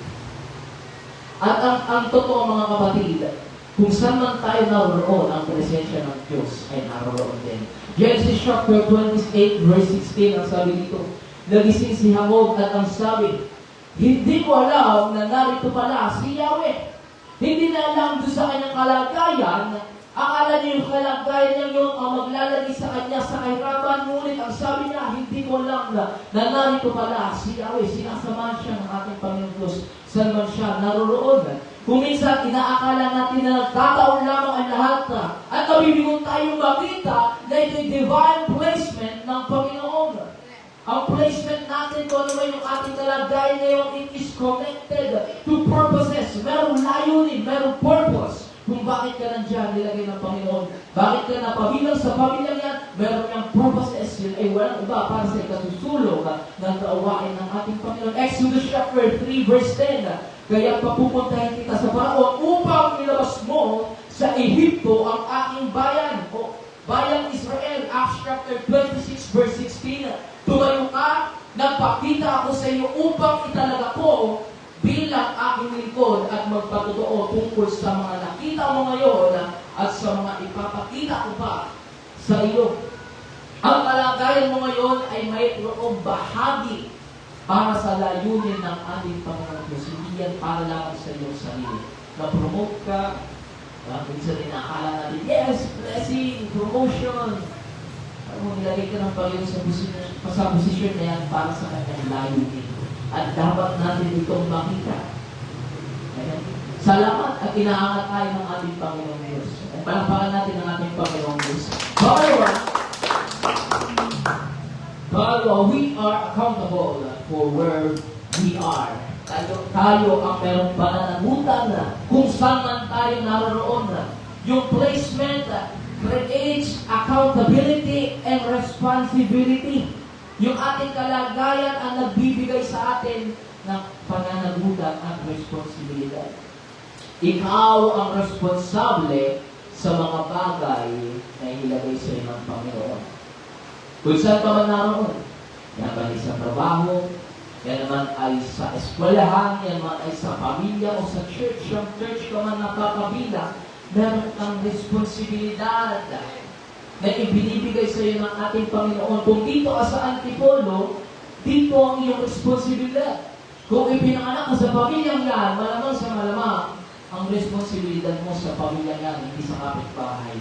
S2: At ang totoo mga kapatid, kung saan man tayo naroon, ang presensya ng Diyos ay naroon din. Genesis chapter 28 verse 16, ang sabi dito, nagising si Jacob at ang sabi, hindi ko alam na narito pala si Yahweh. Hindi na alam doon sa kanyang kalagayan. Akala niya yung kalagayan niya yung maglalagay sa kanya sa kahirapan. Ngunit ang sabi niya, hindi ko alam na narito pala si Yahweh. Sinasamahan siya ng ating Panginoon Diyos. Saan man siya naroroon. Kung minsan, inaakala natin na nagkataon lamang ang lahat at nabibigon tayong makita na ito'y divine placement ng Panginoon. Ang placement natin, kung ano man yung ating kalagayan ngayon, it is connected to purposes. Merong layunin, merong purpose. Kung bakit ka nandiyan, nilagay ng Panginoon. Bakit ka napabilang sa pamilyang yan, meron niyang purposes. Yun ay walang iba para sa ikasusulong ng kauwain ng ating Panginoon. Exodus chapter 3 verse 10. Kaya papupuntahin kita sa Paraon upang ilabas mo sa Ehipto ang aking bayan. O bayang Israel. Acts chapter 26 verse 16. Tumayo ka, nagpakita ako sa iyo upang italaga ko bilang aking lingkod at magpatotoo tungkol sa mga nakita mo ngayon at sa mga ipapakita ko pa sa iyo. Ang kalagayan mo ngayon ay mayroong bahagi para sa layunin ng ating Panginoon Diyos. Hindi yan para lang sa iyong sarili. Na-promote ka, minsan inakala natin, yes, blessing, promotion. Kung nilagay ka ng Panginoon sa posisyon na yan para sa kanyang layunin. At dapat natin itong makita. Ayan. Salamat at inaangat tayo ng ating Panginoong Diyos. At palakpakan natin ang ating Panginoong Diyos. Pangalawa, we are accountable for where we are. Tayo ang merong pananagutan kung saan man tayo naroon. Yung placement creates accountability and responsibility. Yung ating kalagayan ang nagbibigay sa atin ng pananagutan at responsibilidad. Ikaw ang responsable sa mga bagay na ilagay sa iyo ng Panginoon. Kung saan ka man naroon, yan man ay sa trabaho, yan naman ay sa eskwelahan, yan man ay sa pamilya o sa church, yung church ka man nakakabilang, meron kang responsibilidad na ibinibigay sa iyo ng ating Panginoon. Kung dito ka sa Antipolo, dito ang iyong responsibilidad. Kung ipinanganak ka sa pamilyang yan, malamang sa malamang, ang responsibilidad mo sa pamilyang yan, hindi sa kapitbahay.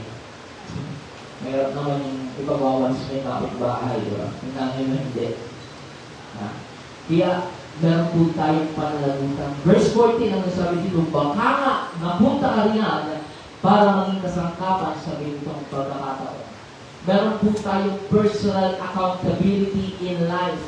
S2: Mayroon naman yung ibabawan sa may kapitbahay, diba? Yung nanay mo hindi. Kaya, meron po tayong panalagutan. Verse 14, ang nasabi dito, baka nga, napunta ka rin yan para maging kasangkapan sa ganitong pagkakataon. Meron po tayong personal accountability in life.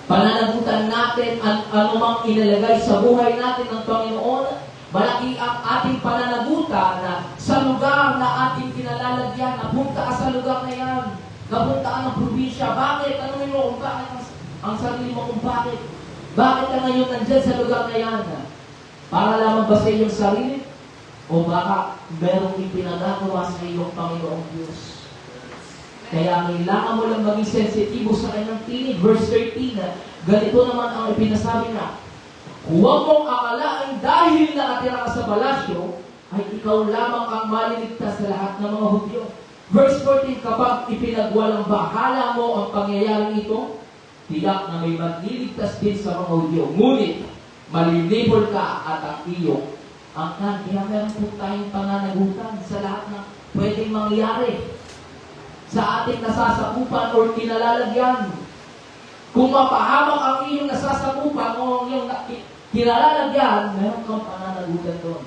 S2: Pananagutan natin ang anumang inalagay sa buhay natin ng Panginoon. Malaki ang ating pananagutan na sa lugar na ating kinalalagyan, napunta ka sa lugar na yan, napunta ka ng probinsya. Bakit? Tanungin mo kung bakit ang sarili mo kung bakit. Bakit ka ngayon nandyan sa lugar na yan? Para lamang ba sa iyong sarili? O baka merong ipinagagawa sa iyong Panginoong Diyos? Kaya kailangan mo lang maging sensitibo sa kanyang tinig. Verse 13, ganito naman ang ipinasabi na, huwag mong akalain dahil nakatira ka sa palasyo, ay ikaw lamang ang maliligtas sa lahat ng mga Hudyo. Verse 14, kapag ipinagwalang bahala mo ang pangyayaring ito, tiyak na may magliligtas din sa mga Hudyo. Ngunit, malinibol ka at ang iyong angkan. Kaya meron po tayong pananagutan sa lahat ng pwedeng mangyari sa ating nasasakupan o kinalalagyan. Kung mapahamak ang iyong nasasakupan o ang iyong kinalalagyan, meron kang pananagutan doon.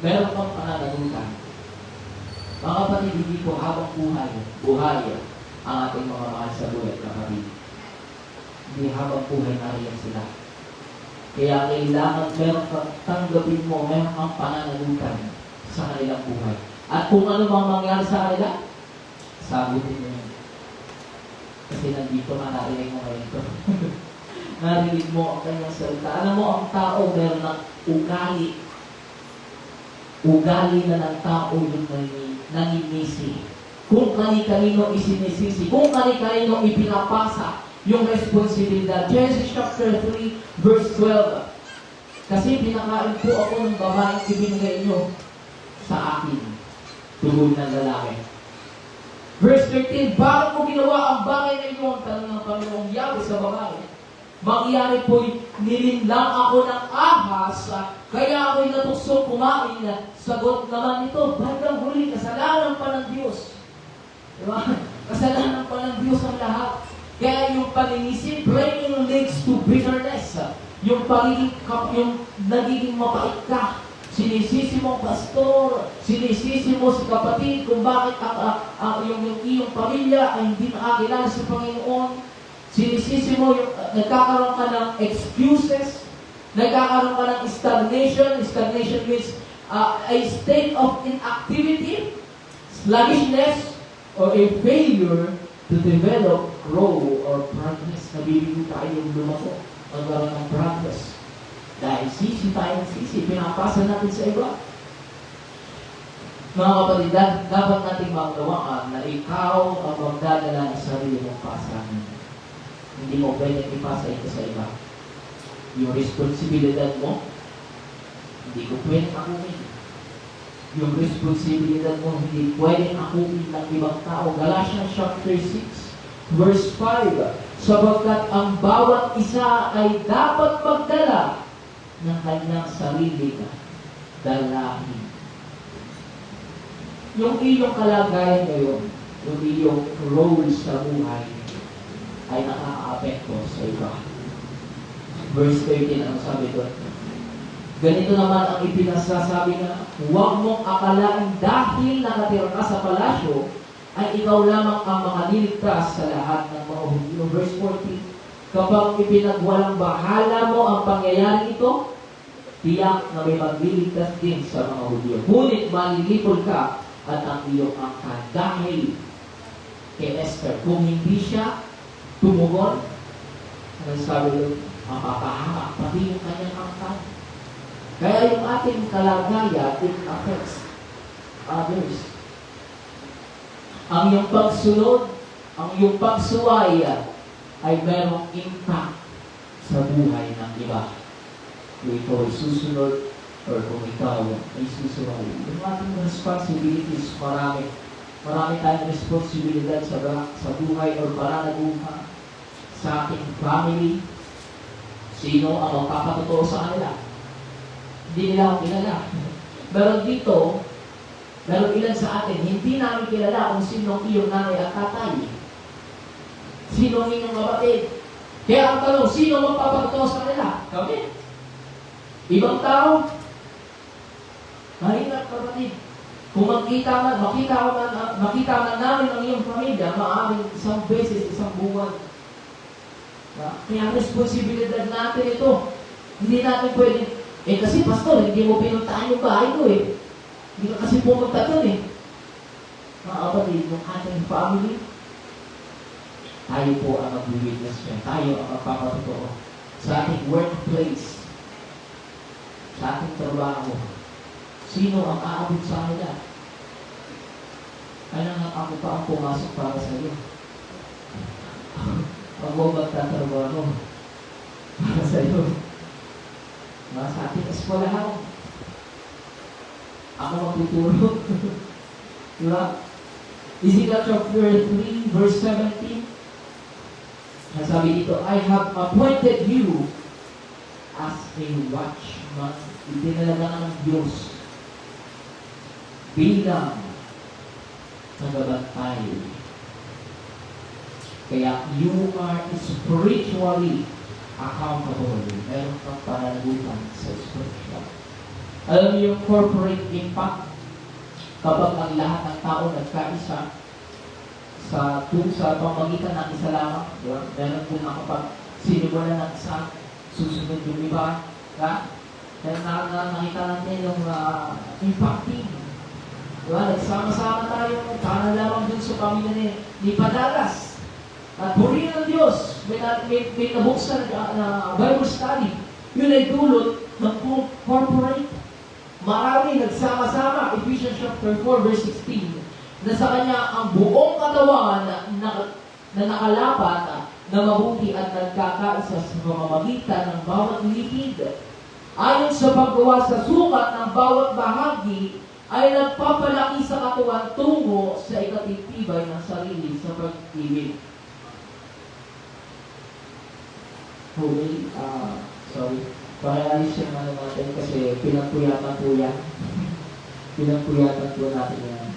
S2: Meron kang pananagutan. Mga kapatid, hindi po habang buhay ang ating mga mahal sa buhay, kapatid. Hindi habang buhay nariyan sila. Kaya kailangan meron kang tanggapin mo, meron kang pananagutan sa kanilang buhay. At kung ano mang mangyari sa kanila, sagutin mo yun. Kasi nandito nga, narinig mo ngayon ito. Narinig mo ang kanyang salita. Alam mo, ang tao meron ng ugali. Ugali na ng tao yung nanginisi. Kung kani-kanino isinisisi, kung kani-kanino ipinapasa yung responsibilidad. Genesis chapter 3, verse 12. Kasi pinakain po ako ng babaeng ibinigay nyo sa akin. Tugod ng lalaki. Verse 13, bakit mo ginawa ang bagay na ito? Ang tanong ng Panginoong Yahweh sa babae. Mangyari po'y nilinlang ako ng ahas, kaya ako'y natukso kumain. Sagot naman ito, bandang huli, kasalanan pa ng Diyos. Diba? Kasalanan pa ng Diyos ang lahat. Kaya yung paningisip, bringing leads to bitterness. Yung nagiging mapait ka Sinisisi mo ang pastor, sinisisi mo si kapatid kung bakit yung iyong pamilya ay hindi nakakilala sa Panginoon. Sinisisi mo yung nagkakaroon ka ng excuses, nagkakaroon ka ng stagnation. Stagnation means a state of inactivity, sluggishness, or a failure to develop, grow, or progress. Nabibigyan tayo yung lumako, magkaroon ng progress. Dahil sisi tayo ng sisi, pinapasa natin sa iba. Mga kapatid, dapat nating maunawaan na ikaw ang magdadala ng sarili mong pasanin. Hindi mo pwedeng ipasa ito sa iba. Yung responsibilidad mo, hindi ko pwedeng akumin. Yung responsibilidad mo, hindi pwedeng akumin ng ibang tao. Galatians chapter 6, verse 5, sapagkat ang bawat isa ay dapat magdala ng kanyang sarili na dalahin. Yung iyong kalagayan ngayon, yung iyong role sa buhay, ay nakaka-apekto sa iba. Verse 13, ano sabi doon? Ganito naman ang ipinasasabi na, huwag mong akalain dahil nakatira ka sa palasyo, ay ikaw lamang ang makaliligtas sa lahat ng mga Hudyo. Verse 14, kapag ipinagwalang bahala mo ang pangyayari ito, tiyak na may magliligtas din sa mga Hudyo. Ngunit malilipol ka at ang iyong angkan. Dahil kay Esther, kung hindi siya tumugon, ano sabi doon? Mapapahamak pati yung kanyang angkan. Kaya yung ating kalagayan, it affects others. Ang iyong pagsunod, ang iyong pagsuway ay merong impact sa buhay ng iba. Kung ikaw ay susunod or kung ikaw ay susuway. Yung ating responsibilities, marami tayong responsibilidad sa buhay or pananaguhan sa ating family. Sino ang magpapatotoo sa kanila? Hindi nila ako kilala. Meron dito, meron ilan sa atin, hindi namin kilala kung sino ang iyong nanay at tatay. Sino ang inyong kapatid. Kaya ang tanong, sino magpapatotoo sa kanila? Kami. Ibang tao. Mahirap kapatid. Kung makita man namin ang iyong pamilya, maaaring isang beses, isang buwan. Kaya responsibilidad natin ito. Hindi natin pwede, kasi pastor, hindi mo pinuntahan yung bahay ko Hindi ka kasi pumunta doon Mga kapatid, yung ating family, tayo po ang mag-witness niya. Tayo ang magpapatotoo. Sa ating workplace, sa ating trabaho, sino ang aabot sa kanila? Kailangan ako pa ang pumasok para sa iyo. Ako magtatrabaho para sa iyo. Mga sa ating eskwelahan, ako magtuturo. Diba? Ezekiel chapter 3, verse 17. Sabi dito, I have appointed you as a watchman. Itinalaga ng Diyos bilang nagbabantay. Kaya you are spiritually accountable. Meron kang pananagutan sa spiritual. Alam niyo yung corporate impact kapag ang lahat ng tao nagkaisa sa pamagitan ng isa lamang. Diba? Meron kung nakapag sinimula ng isa, susunod yung iba. Diba? Kaya nakita natin yung impacting. Diba? Nagsama-sama tayo, kanan lamang dun sa pamilya ni Padalas. At purihin ng Diyos, may nabuksan na Bible study. Yun ay dulot ng corporate. Marami nagsama-sama, Ephesians chapter 4, verse 16, na sa kanya ang buong katawan na nakalapat na mabuti at nagkakaisa sa pamamagitan ng bawat lipid. Ayon sa paggawa sa sukat ng bawat bahagi, ay nagpapalaki sa katawan tungo sa ikatitibay ng sarili sa pag-ibig. Sorry. Pakialis yung natin kasi pinagpuyatan po yan. Pinagpuyatan po natin yan.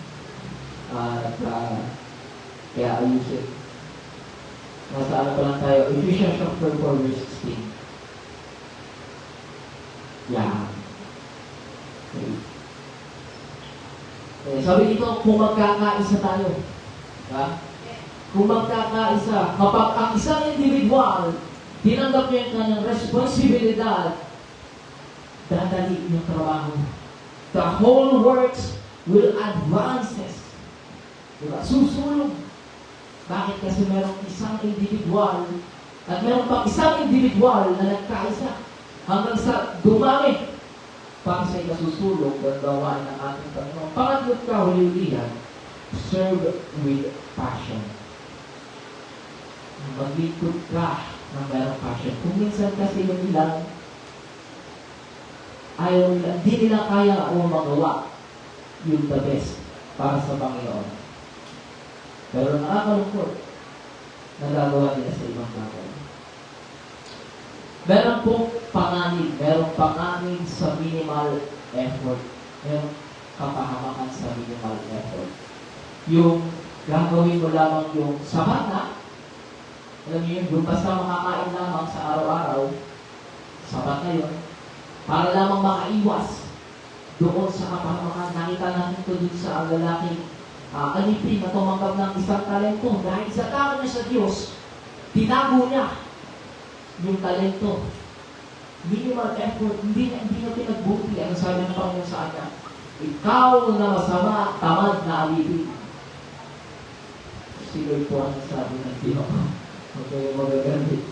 S2: Kaya ayusin. Nasa ano pa lang tayo? Ephesians chapter 4, verse 16. Yan. Sabi dito, kung magkakaisa tayo. Diba? Kung magkakaisa, kapag ang isang individual, tinanggap niya yung kanyang responsibilidad, dadali yung trabaho. The whole works will advances. Diba? Susulong. Bakit? Kasi merong isang individual at meron pang isang individual na nagkaisa hanggang sa dumami para sa ikasusulong at gawain ng ating Panginoon. Pangatlong kahuli-hulihan, serve with passion. Maglingkod ka ng merong passion. Kung minsan kasi yung ilang ayaw nila, di nila kaya o magawa yung the best para sa Panginoon. Pero nakakalungkot, nagagawa nila sa ibang bagay. Meron pong panganib, merong panganib sa minimal effort. Merong kapahamakan sa minimal effort. Yung gagawin mo lamang yung sapat na, alam niyo yun, yung basta makakain lamang sa araw-araw, sapat na yun, para lamang makaiwas doon sa kapahamakan. Nakita natin ito dun sa lalaking alipin na tumanggap ng isang talento. Dahil sa tao niya sa Diyos, tinago niya yung talento. Minimal effort, hindi na pinagbuti. Ano sabi ng Panginoon sa kanya? Ikaw na masama, tamad na alipin. Si Lord po ang sabi ng Diyos. Okay, magagalit.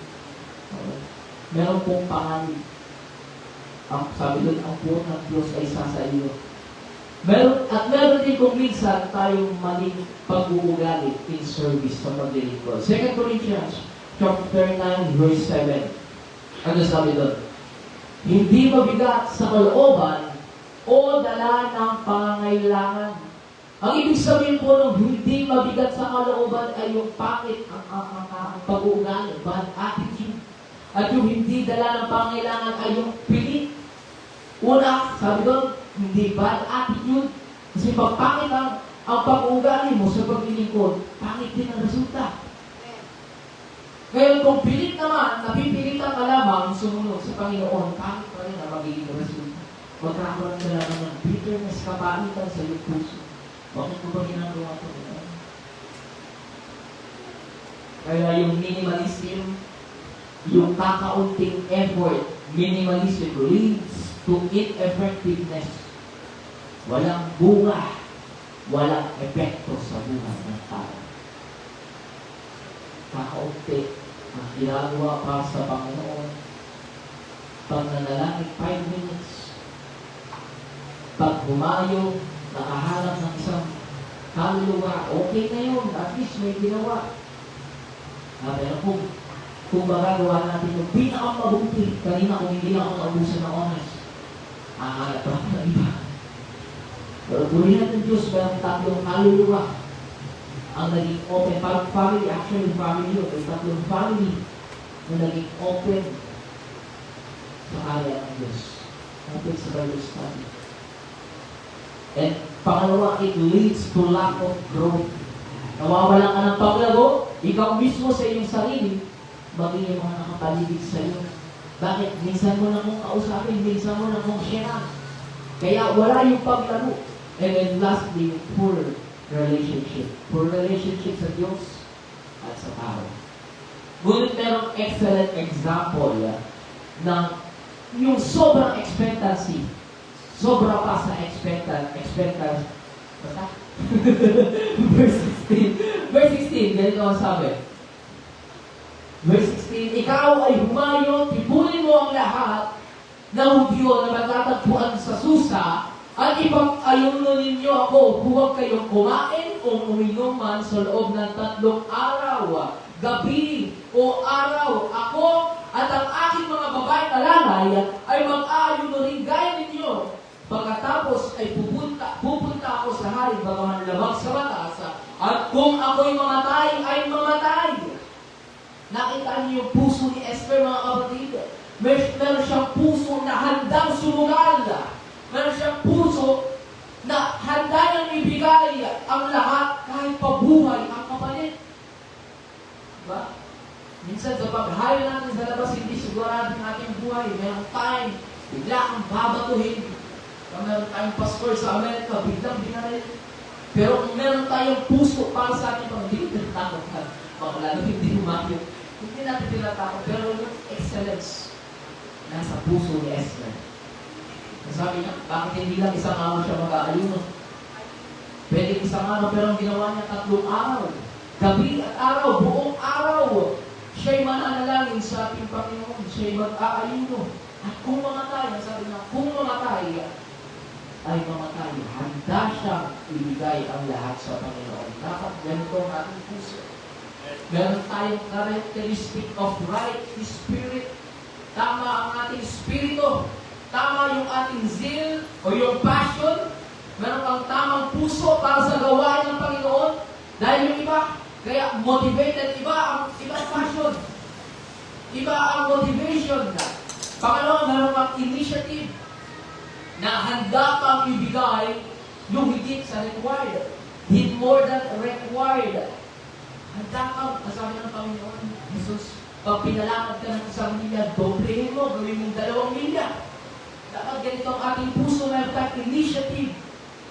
S2: Meron pong panganib. Ang sabi doon, ang puno ng Diyos ay isa sa iyo. Meron din kung minsan tayong maling pag-uugali in service sa paglilingkod. 2 Corinthians chapter 9, verse 7. Ano sabi doon? Hindi mabigat sa kalooban o dala ng pangangailangan. Ang ibig sabihin po ng hindi mabigat sa kalooban ay yung pangit ang pag-uugali, bad attitude. At yung hindi dala ng pangangailangan ay yung pilit. Una, sabi doon, hindi bad attitude. Kasi pag pangit ang pag-uugali mo sa paglilingkod, pangit din ang resulta. Ngayon, kung pilit naman, napipilitan ka lamang sumunod sa Panginoon, pangit pa rin ang magiging resulta. Magkakaroon ka lamang ng bitterness, kapalitan sa iyong puso. Bakit mo ba ginagawa ito? Kaya yung minimalism, yung kakaunting effort, minimalism leads to ineffectiveness. Walang bunga, walang epekto sa buhay ng tao. Kakaunti ang ginagawa para sa Panginoon. Pag nanalangin 5 minutes, pag humayo, nakahanap ng isang kaluluwa, okay na yun, at least may ginawa. Pero kung magagawa natin yung pinakamabuti, kanina kung hindi ako naubusan ng oras, hanap ako ng iba. Pero purihan ng Diyos, mayroong tatlong kaluluwa ang naging open. Parang family, actually family yun, may tatlong family na naging open sa kaya ng Diyos. Open sa Bible study. And pangalawa, it leads to lack of growth. Nawawalan ka ng paglago, ikaw mismo sa iyong sarili, maging yung mga nakapaligid sa iyo. Bakit? Minsan mo na kong kausapin, minsan mo na kong share. Kaya wala yung paglago. And then lastly, poor relationship. Poor relationship sa Diyos at sa tao. Ngunit merong excellent example ng yung sobrang expectancy. Sobra pa sa expectancy. Basta? Verse 16. Verse 16, ganito ang sabi. Verse 16, ikaw ay humayo, tipunin mo ang lahat ng Hudyo na magtatagpuan sa Susa at ipag-ayuno ninyo ako, huwag kayong kumain o uminom man sa loob ng 3 araw, gabi o araw. Ako at ang aking mga babaeng alalay ay mag-aayuno rin gaya ninyo. Pagkatapos ay pupunta ako sa hari bagaman labag sa batas at kung ako'y mamatay, ay mamatay. Nakita niyo yung puso ni Esther, mga kapatid. Meron siyang puso na handang sumugal. Meron siyang puso na handa niyang ibigay ang lahat kahit pabuhay ang kapalit. Diba? Minsan sa paghayo natin sa labas, hindi sigurado ng ating buhay. Meron time, bigla kang babatuhin. Meron tayong pastor sa Amerika, biglang binaril. Pero kung meron tayong puso para sa ating Panginoon, hindi natin tinatakot ka. Lalo hindi umayo. Hindi natin tinatakot. Pero yung excellence nasa puso ni Esther. Sabi niya, bakit hindi lang isang araw siya mag-aayuno? Pwede isang araw, pero ang ginawa niya 3 araw. Gabi at araw, buong araw. Siya'y mananalangin sa ating Panginoon. Siya'y mag-aayuno. At kung mamatay, sabi niya, kung mamatay, ay mamatay. Handa siyang ibigay ang lahat sa Panginoon. Dapat ganito ang ating puso. Meron tayong characteristic of right spirit. Tama ang ating spirito. Tama yung ating zeal o yung passion. Meron kang tamang puso para sa gawain ng Panginoon. Dahil yung iba, kaya motivated, iba ang passion. Iba ang motivation na. Pangalawa, meron kang initiative na handa pang ibigay yung higit sa required. Hit more than required. Handa kang, sabi ng Panginoon, Jesus, pag pinalakad ka ng isang milya, doblehin mo, gawin mong 2 milya. Dapat ganito ang ating puso, meron tayong initiative.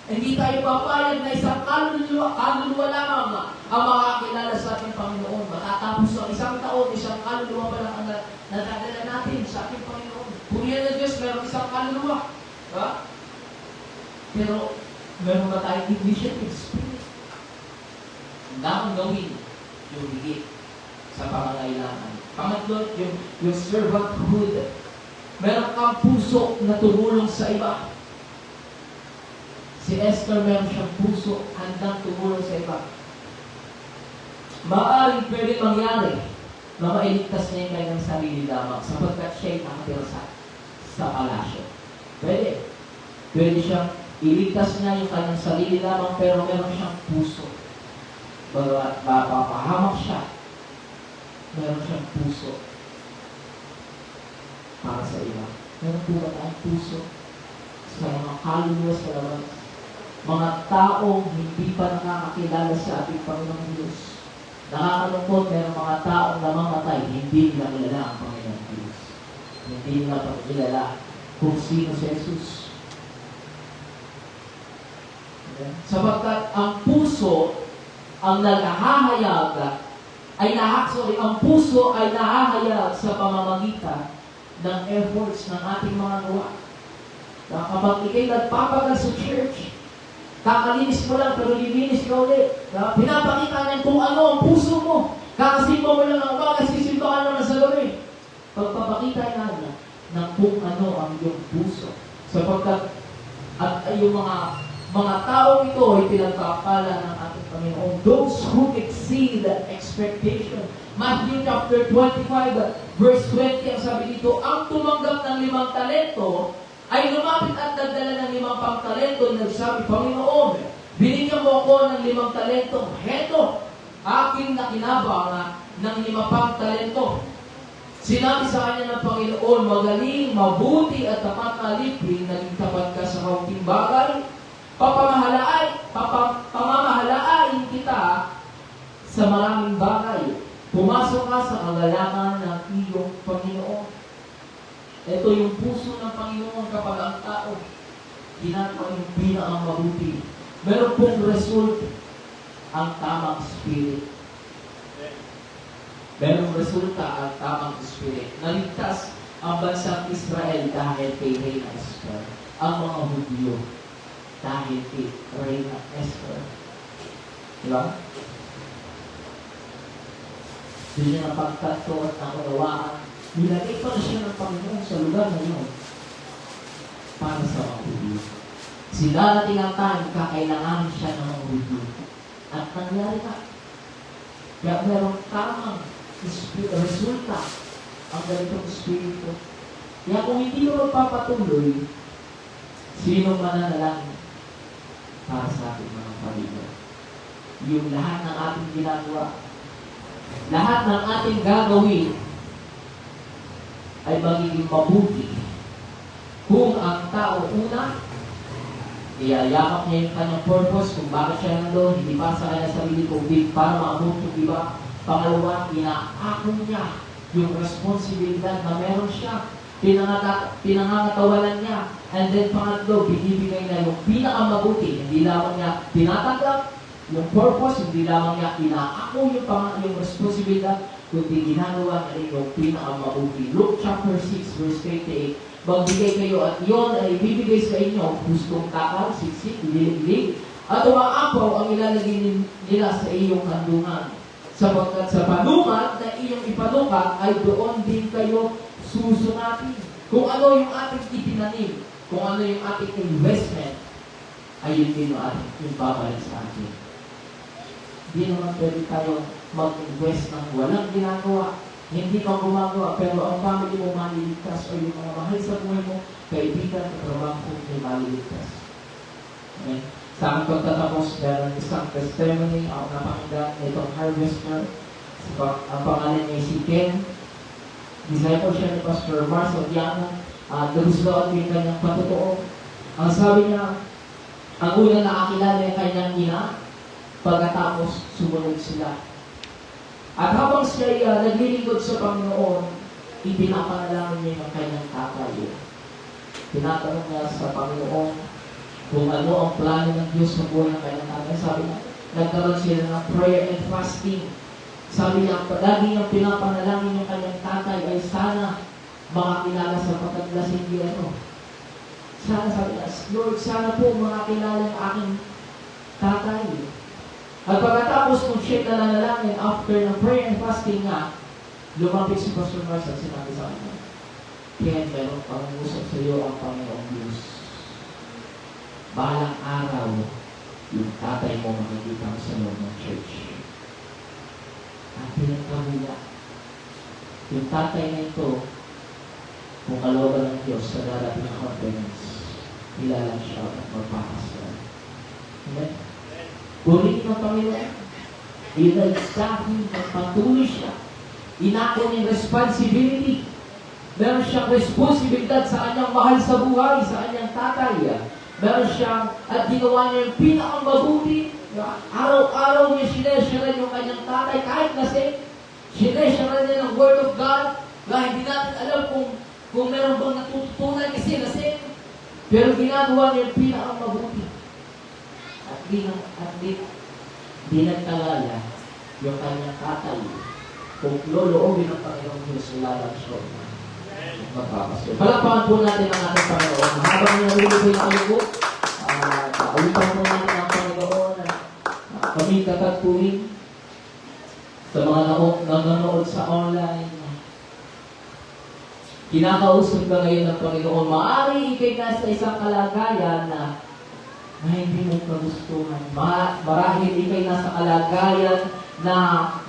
S2: Hindi tayo papayag na isang kaluluwa lamang ang makakilala sa ating Panginoon. Matatapos ang isang taon, isang kaluluwa pa lang ang nadadala natin sa ating Panginoon. Kung yan na Diyos, meron isang kaluluwa. Diba? Pero, meron ba tayong initiative spirit? Handa gawin yung higit sa pangangailangan. Pangatlo, yung servanthood. Meron kang puso na tumulong sa iba. Si Esther meron siyang puso, handang tumulong sa iba. Maaaring pwede mangyari na mailigtas niya yung kanyang sarili lamang sapagkat siya'y nakatira sa palasyo. Pwede. Pwede siyang iligtas niya yung kanyang sarili lamang pero meron siyang puso. Mapapahamak siya. Meron siyang puso para sa iba. Meron po ba tayong puso sa mga kaluluwa sa labas? Mga taong hindi pa nakakakilala sa ating Panginoong Diyos. Nakakalungkot, meron mga taong namamatay, hindi nila kilala ang Panginoong Diyos. Hindi nila pakilala kung sino si Jesus. Sapagkat ang puso ang naghahayag ang puso ay nahahayag sa pamamagitan ng efforts ng ating mga gawa. Kapag ikay nagpapagal sa church, kakalinis mo lang, pero lilinis ka ulit. Pinapakita niya kung ano ang puso mo. Kakasimba mo lang ang umaga, sisimba ka naman sa gabi. Pagpapakita niya ng kung ano ang iyong puso. Sapagkat at yung mga taong ito ay pinagkakala ng ating Panginoon. Those who exceed expectation. Matthew chapter 25, verse 20, ang sabi dito, ang tumanggap ng 5 talento ay lumapit at nagdala ng 5 pang talento na nagsabi, Panginoon, binigyan mo ako ng 5 talento. Heto, aking nakinabang ng 5 pang talento. Sinabi sa kanya ng Panginoon, magaling, mabuti at tapat na alipin, naging tapat ka sa kaunting bagay. Pamamahalain kita sa maraming bagay. Pumasok ka sa kagalakan ng iyong Panginoon. Ito yung puso ng Panginoon kapag ang tao ginagawa yung pinakang mabuti. Meron pong result ang tamang spirit. Merong resulta ang tamang spirit. Naligtas ang bansang Israel dahil kay Reyna Esther. Ang mga Hudyo dahil kay Reyna Esther. Diba? Hindi niya napagtanto at nakunawaan. Nilagay pa na siya ng Panginoon sa lugar na yun para sa mga Hudyo. Darating ang time, kakailanganin siya ng mga Hudyo. At nangyari na. Kaya merong tamang resulta ang ganitong espiritu. Kaya kung hindi mo magpapatuloy, sino mananalangin para sa ating mga pamilya? Yung lahat ng ating ginagawa, lahat ng ating gagawin ay magiging mabuti kung ang tao una, iyayamak niya yung kanyang purpose kung bakit siya nandoon, hindi para sa kanya sarili kundi para maabot yung iba. Pangalawa, inaako niya yung responsibilidad na meron siya. pinangangatawanan niya. And then pangatlo, binibigay niya yung pinakamabuti. Hindi lamang niya tinatanggap yung purpose, hindi lamang niya inaako yung responsibilidad, kundi ginagawa niya yung pinakamabuti. Luke chapter 6, verse 28, magbigay kayo at iyon ay ibibigay sa inyo, gustong takal, siksik, dilig-dilig, at umaapaw ang ilalagay nila sa iyong kandungan. Sapagkat sa panukat na iyong ipanukat ay doon din kayo susungatin. Kung ano yung ating itinanim, kung ano yung ating investment, ayun din yung ating ibabalik sa atin. Hindi naman pwede tayo mag-invest ng walang ginagawa, hindi ka gumagawa, pero ang family mo maliligtas o yung mga mahal sa buhay mo, kaibigan at trabaho ay maliligtas. Okay? Sa aking pagtatapos, meron isang testimony ang napakinggan nitong harvester. Ang pangalan niya si Ken. Disciple siya ni Pastor Mars Odiano. Nagustuhan din kanyang patotoo. Ang sabi niya, ang una nakakilala yung kanyang ina, pagkatapos sumunod sila. At habang siya naglilingkod sa Panginoon, ipinapanalangin niya yung kanyang tatay. Tinatanong niya sa Panginoon kung ano ang plano ng Diyos sa buhay ng kanyang tatay. Sabi niya, nagkaroon sila ng prayer and fasting. Sabi niya, lagi niyang pinapanalangin yung kanyang tatay ay sana makakilala sa pagkaglasing ano. Sana sabi niya, Lord, sana po makakilala yung aking tatay. At pagkatapos kung siya nananalangin after ng prayer and fasting nga, lumapit si Pastor Mars at sinabi sa kanya, kaya meron pangungusap sa iyo ang Panginoong Diyos. Balang araw, yung tatay mo makikita mo sa loob ng church. At pinagkamula, yung tatay na ito, kung kalooban ng Diyos sa darating na conference, ilalang siya at magpapasal. Amen? Purihin ng Panginoon, inagsahin at patuloy siya. Inako niyang responsibility. Meron siyang responsibilidad sa kanyang mahal sa buhay, sa kanyang tatay. Meron siyang, at ginawa niya yung pinakamabuti. Araw-araw niya sineshare yung kanyang tatay, kahit kasi sineshare niya ng Word of God, na hindi natin alam kung meron bang natutunan kasi lasing. Pero ginagawa niya yung pinakamabuti. At di nagkalala yung kanyang tatay. Kung loloobin ng Panginoong Diyos, lalang siya magpapasyo. Palapakan po natin ang ating Panginoon. Habang nilulubay na kayo po, paulitan po natin ang Panginoon na kami kakatuwin sa mga nanonood sa online. Kinakausap ka ngayon ng Panginoon. Maaari ikay nasa isang kalagayan na hindi mo kagustuhan. Marahil ikay nasa kalagayan na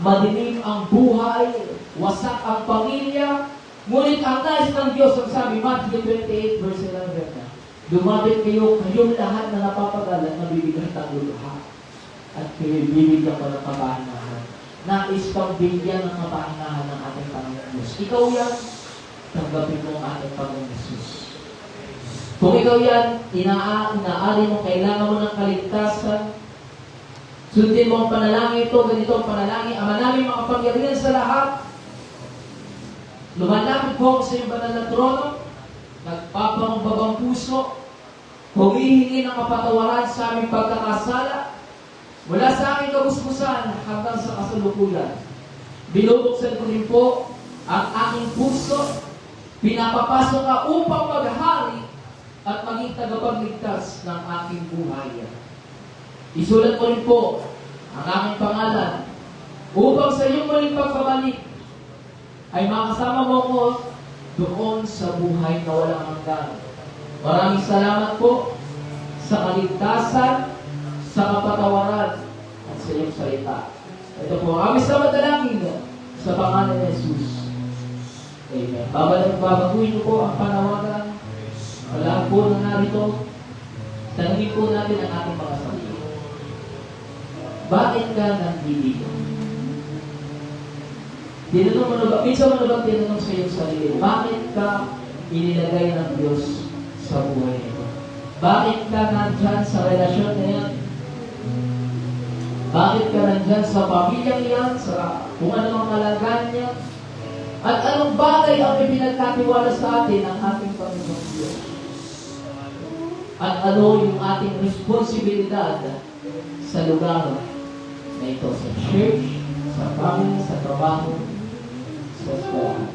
S2: madilim ang buhay, wasak ang pamilya, ngunit ang nais ng Diyos ang sabi, Matthew 28 verse 11 na, lumapit kayong lahat na napapagal at nabibigat ang luha at bibigyan ko ng kapahinahan. Nais kang bigyan ng kapahinahan ng ating Panginoon Diyos. Ikaw yan, tanggapin mo ang ating Panginoon Jesus. Kung ikaw yan, inaari mo, kailangan mo ng kaligtasan, sundin mo ang panalangin ito, ganito ang panalangin, Ama namin makapangyarihan sa lahat, lumalapit po ako sa iyong banal na trono, nagpapangumbabang puso, humihingi ng kapatawaran sa aming pagkakasala, mula sa aking kabusbusan hanggang sa kasalukuyan. Binubuksan ko rin po ang aking puso, pinapapasok ka upang maghari at maging tagapagligtas ng aking buhay. Isulat ko rin po ang aking pangalan upang sa iyong muling pagpabalik ay makasama mo ko doon sa buhay na walang hanggan. Maraming salamat po sa kaligtasan, sa kapatawaran at sa iyong salita. Ito po ang aming samadalangin sa pangalan ni Jesus. Amen. Babaguhin niyo po ang panawagan. Wala po na narito. Tanungin po natin ang ating mga sarili. Bakit ka nandito? Minsan mo na ba tinanong sa iyong sarili, bakit ka inilagay ng Diyos sa buhay nito? Bakit ka nandyan sa relasyon na yan? Bakit ka nandyan sa pamilyang yan? Sa kung ano ang kalagaan niya? At anong bagay ang ipinagkatiwala sa atin ng ating Panginoon Diyos? At ano yung ating responsibilidad sa lugar na ito, sa church, sa family, sa trabaho, sa eskwelahan.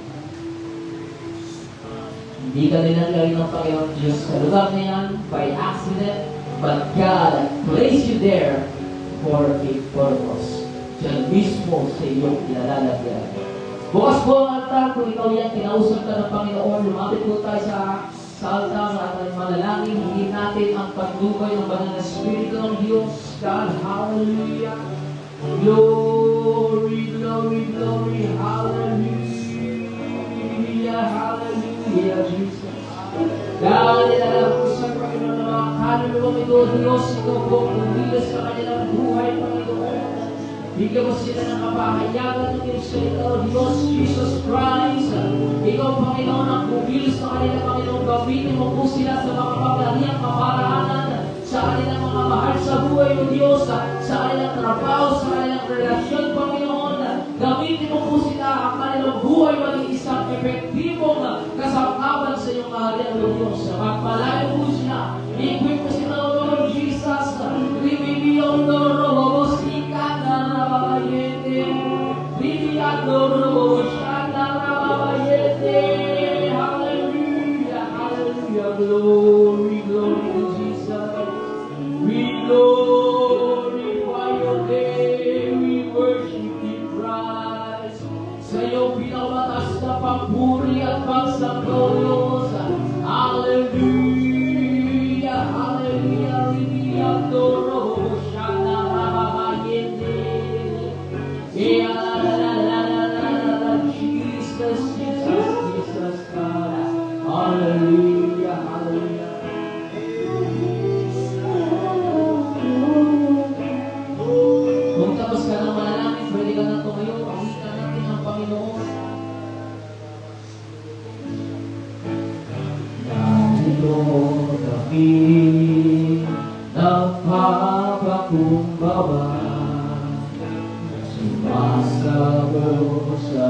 S2: Hindi ka nilalagay ng Panginoon Diyos sa lugar na yan by accident, but God placed you there for a purpose. Diyan mismo sa iyong ilalalagyan. Bukas po ang altar, kung ikaw yan, kinausap ka ng Panginoon, lumapit po tayo sa altar at manalangin, hingin natin ang pagdubay ng banal na Espiritu ng Diyos. God, hallelujah. Glory, glory, glory, hallelujah, hallelujah, Jesus. God, ilalaro ko sa Panginoon ng mga kaluluwang ito, Diyos, ito po, kumilos sa kanilang buhay, Panginoon. Bigyan mo sila ng kapahayagan ng iyong salita, Diyos, Jesus Christ. Ikaw, Panginoon, ang kumilos sa kanila, Panginoon, gamitin mo po sila sa mga paglariang kaparaanan, sa kanilang mga mahal sa buhay mo, Diyos, sa kanilang trabaho, sa kanilang relasyon, Panginoon. Gamitin mo po sila ang kanilang buhay maging isang epektibong kasangkapan sa iyong kaharian, O Diyos. Magpalayo po sila. Equip mo sila, O Lord Jesus. Rimibiyong Lord, hallelujah, hallelujah, glory, glory to Jesus. We glorify your name, we worship you, Christ. Sa iyong pinamatas na pagpuri at pagsangkolos. Hallelujah, hallelujah, rimiyadoro, shana, rababayete. Jesus, Jesus, Jesus, God. Hallelujah, hallelujah. Kung tapos ka ng manalangin, pwede ka na tumayo. Pawikan natin ang Panginoon. Narito kami nagpapakumbaba. Sumasabog sa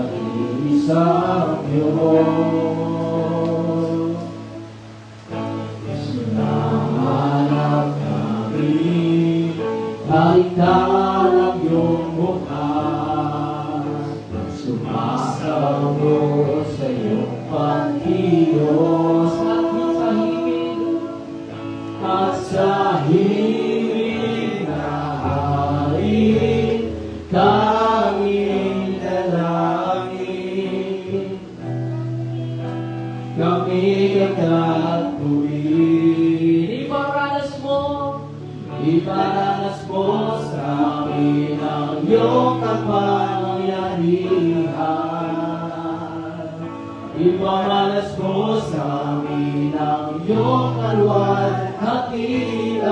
S2: isang Diyos. Sinahanap namin, kaligtan ang iyong mukha. Sumasabog sa iyong pagkilos at sa himig na hari. Kami dalangin, kami kagatuin. Iparanas mo sa amin ang iyong kapangyarihan. Iparanas mo sa amin ang iyong kaluwalhatian.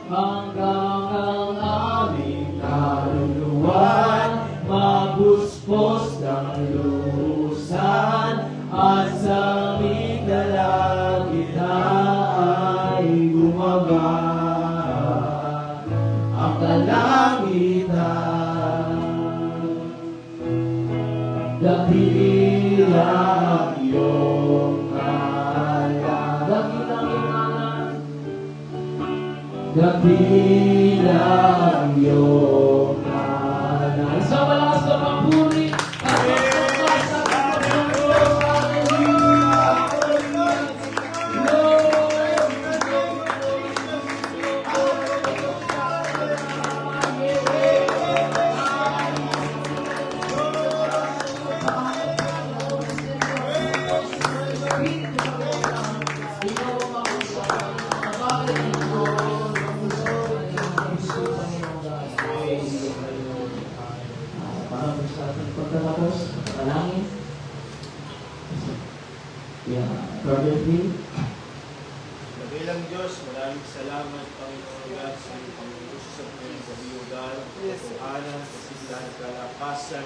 S2: Hanggang ang aming kaluluwan mabuspos ng lusan, at sa aming dalagita ay gumagaan ang kalangitan. Dakila ang iyong ngalan, dakila ang iyong ngalan, dakila ang iyong ngalan. Sa malakas na papuri at pagpapay sa Panginoon Diyos. Hallelujah! Pagkatapos, panalangin. Yeah, Brother Phil.
S1: Dakilang Diyos, maraming salamat, Panginoon God, sa iyong Panginoon sa pagkabiyogan, katuhanan, kasiglahan, kalakasan,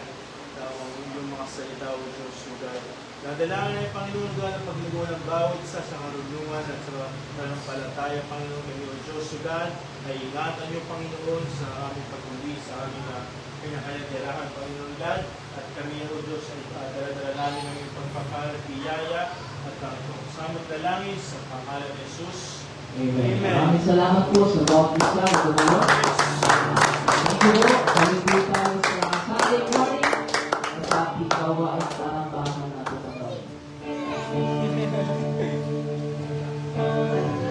S1: ang iyong mga salita, O Diyos, God. Nadalangin ay Panginoon God ang pagligo ng bawat isa sa karunungan at sa panampalataya, Panginoon kami, O Diyos, God, ay ingatan niyo, Panginoon, sa aming pag-uli, sa aming kinakalagirahan, Panginoon God, at kami, O manalangin sa pangalan ni Jesus.
S2: Amen.
S1: Amen.
S2: Maraming salamat po sa bawat isa na gumalo. Thank you po. Kami po tayo sa Sunday morning. At sa ating gawain sa bahan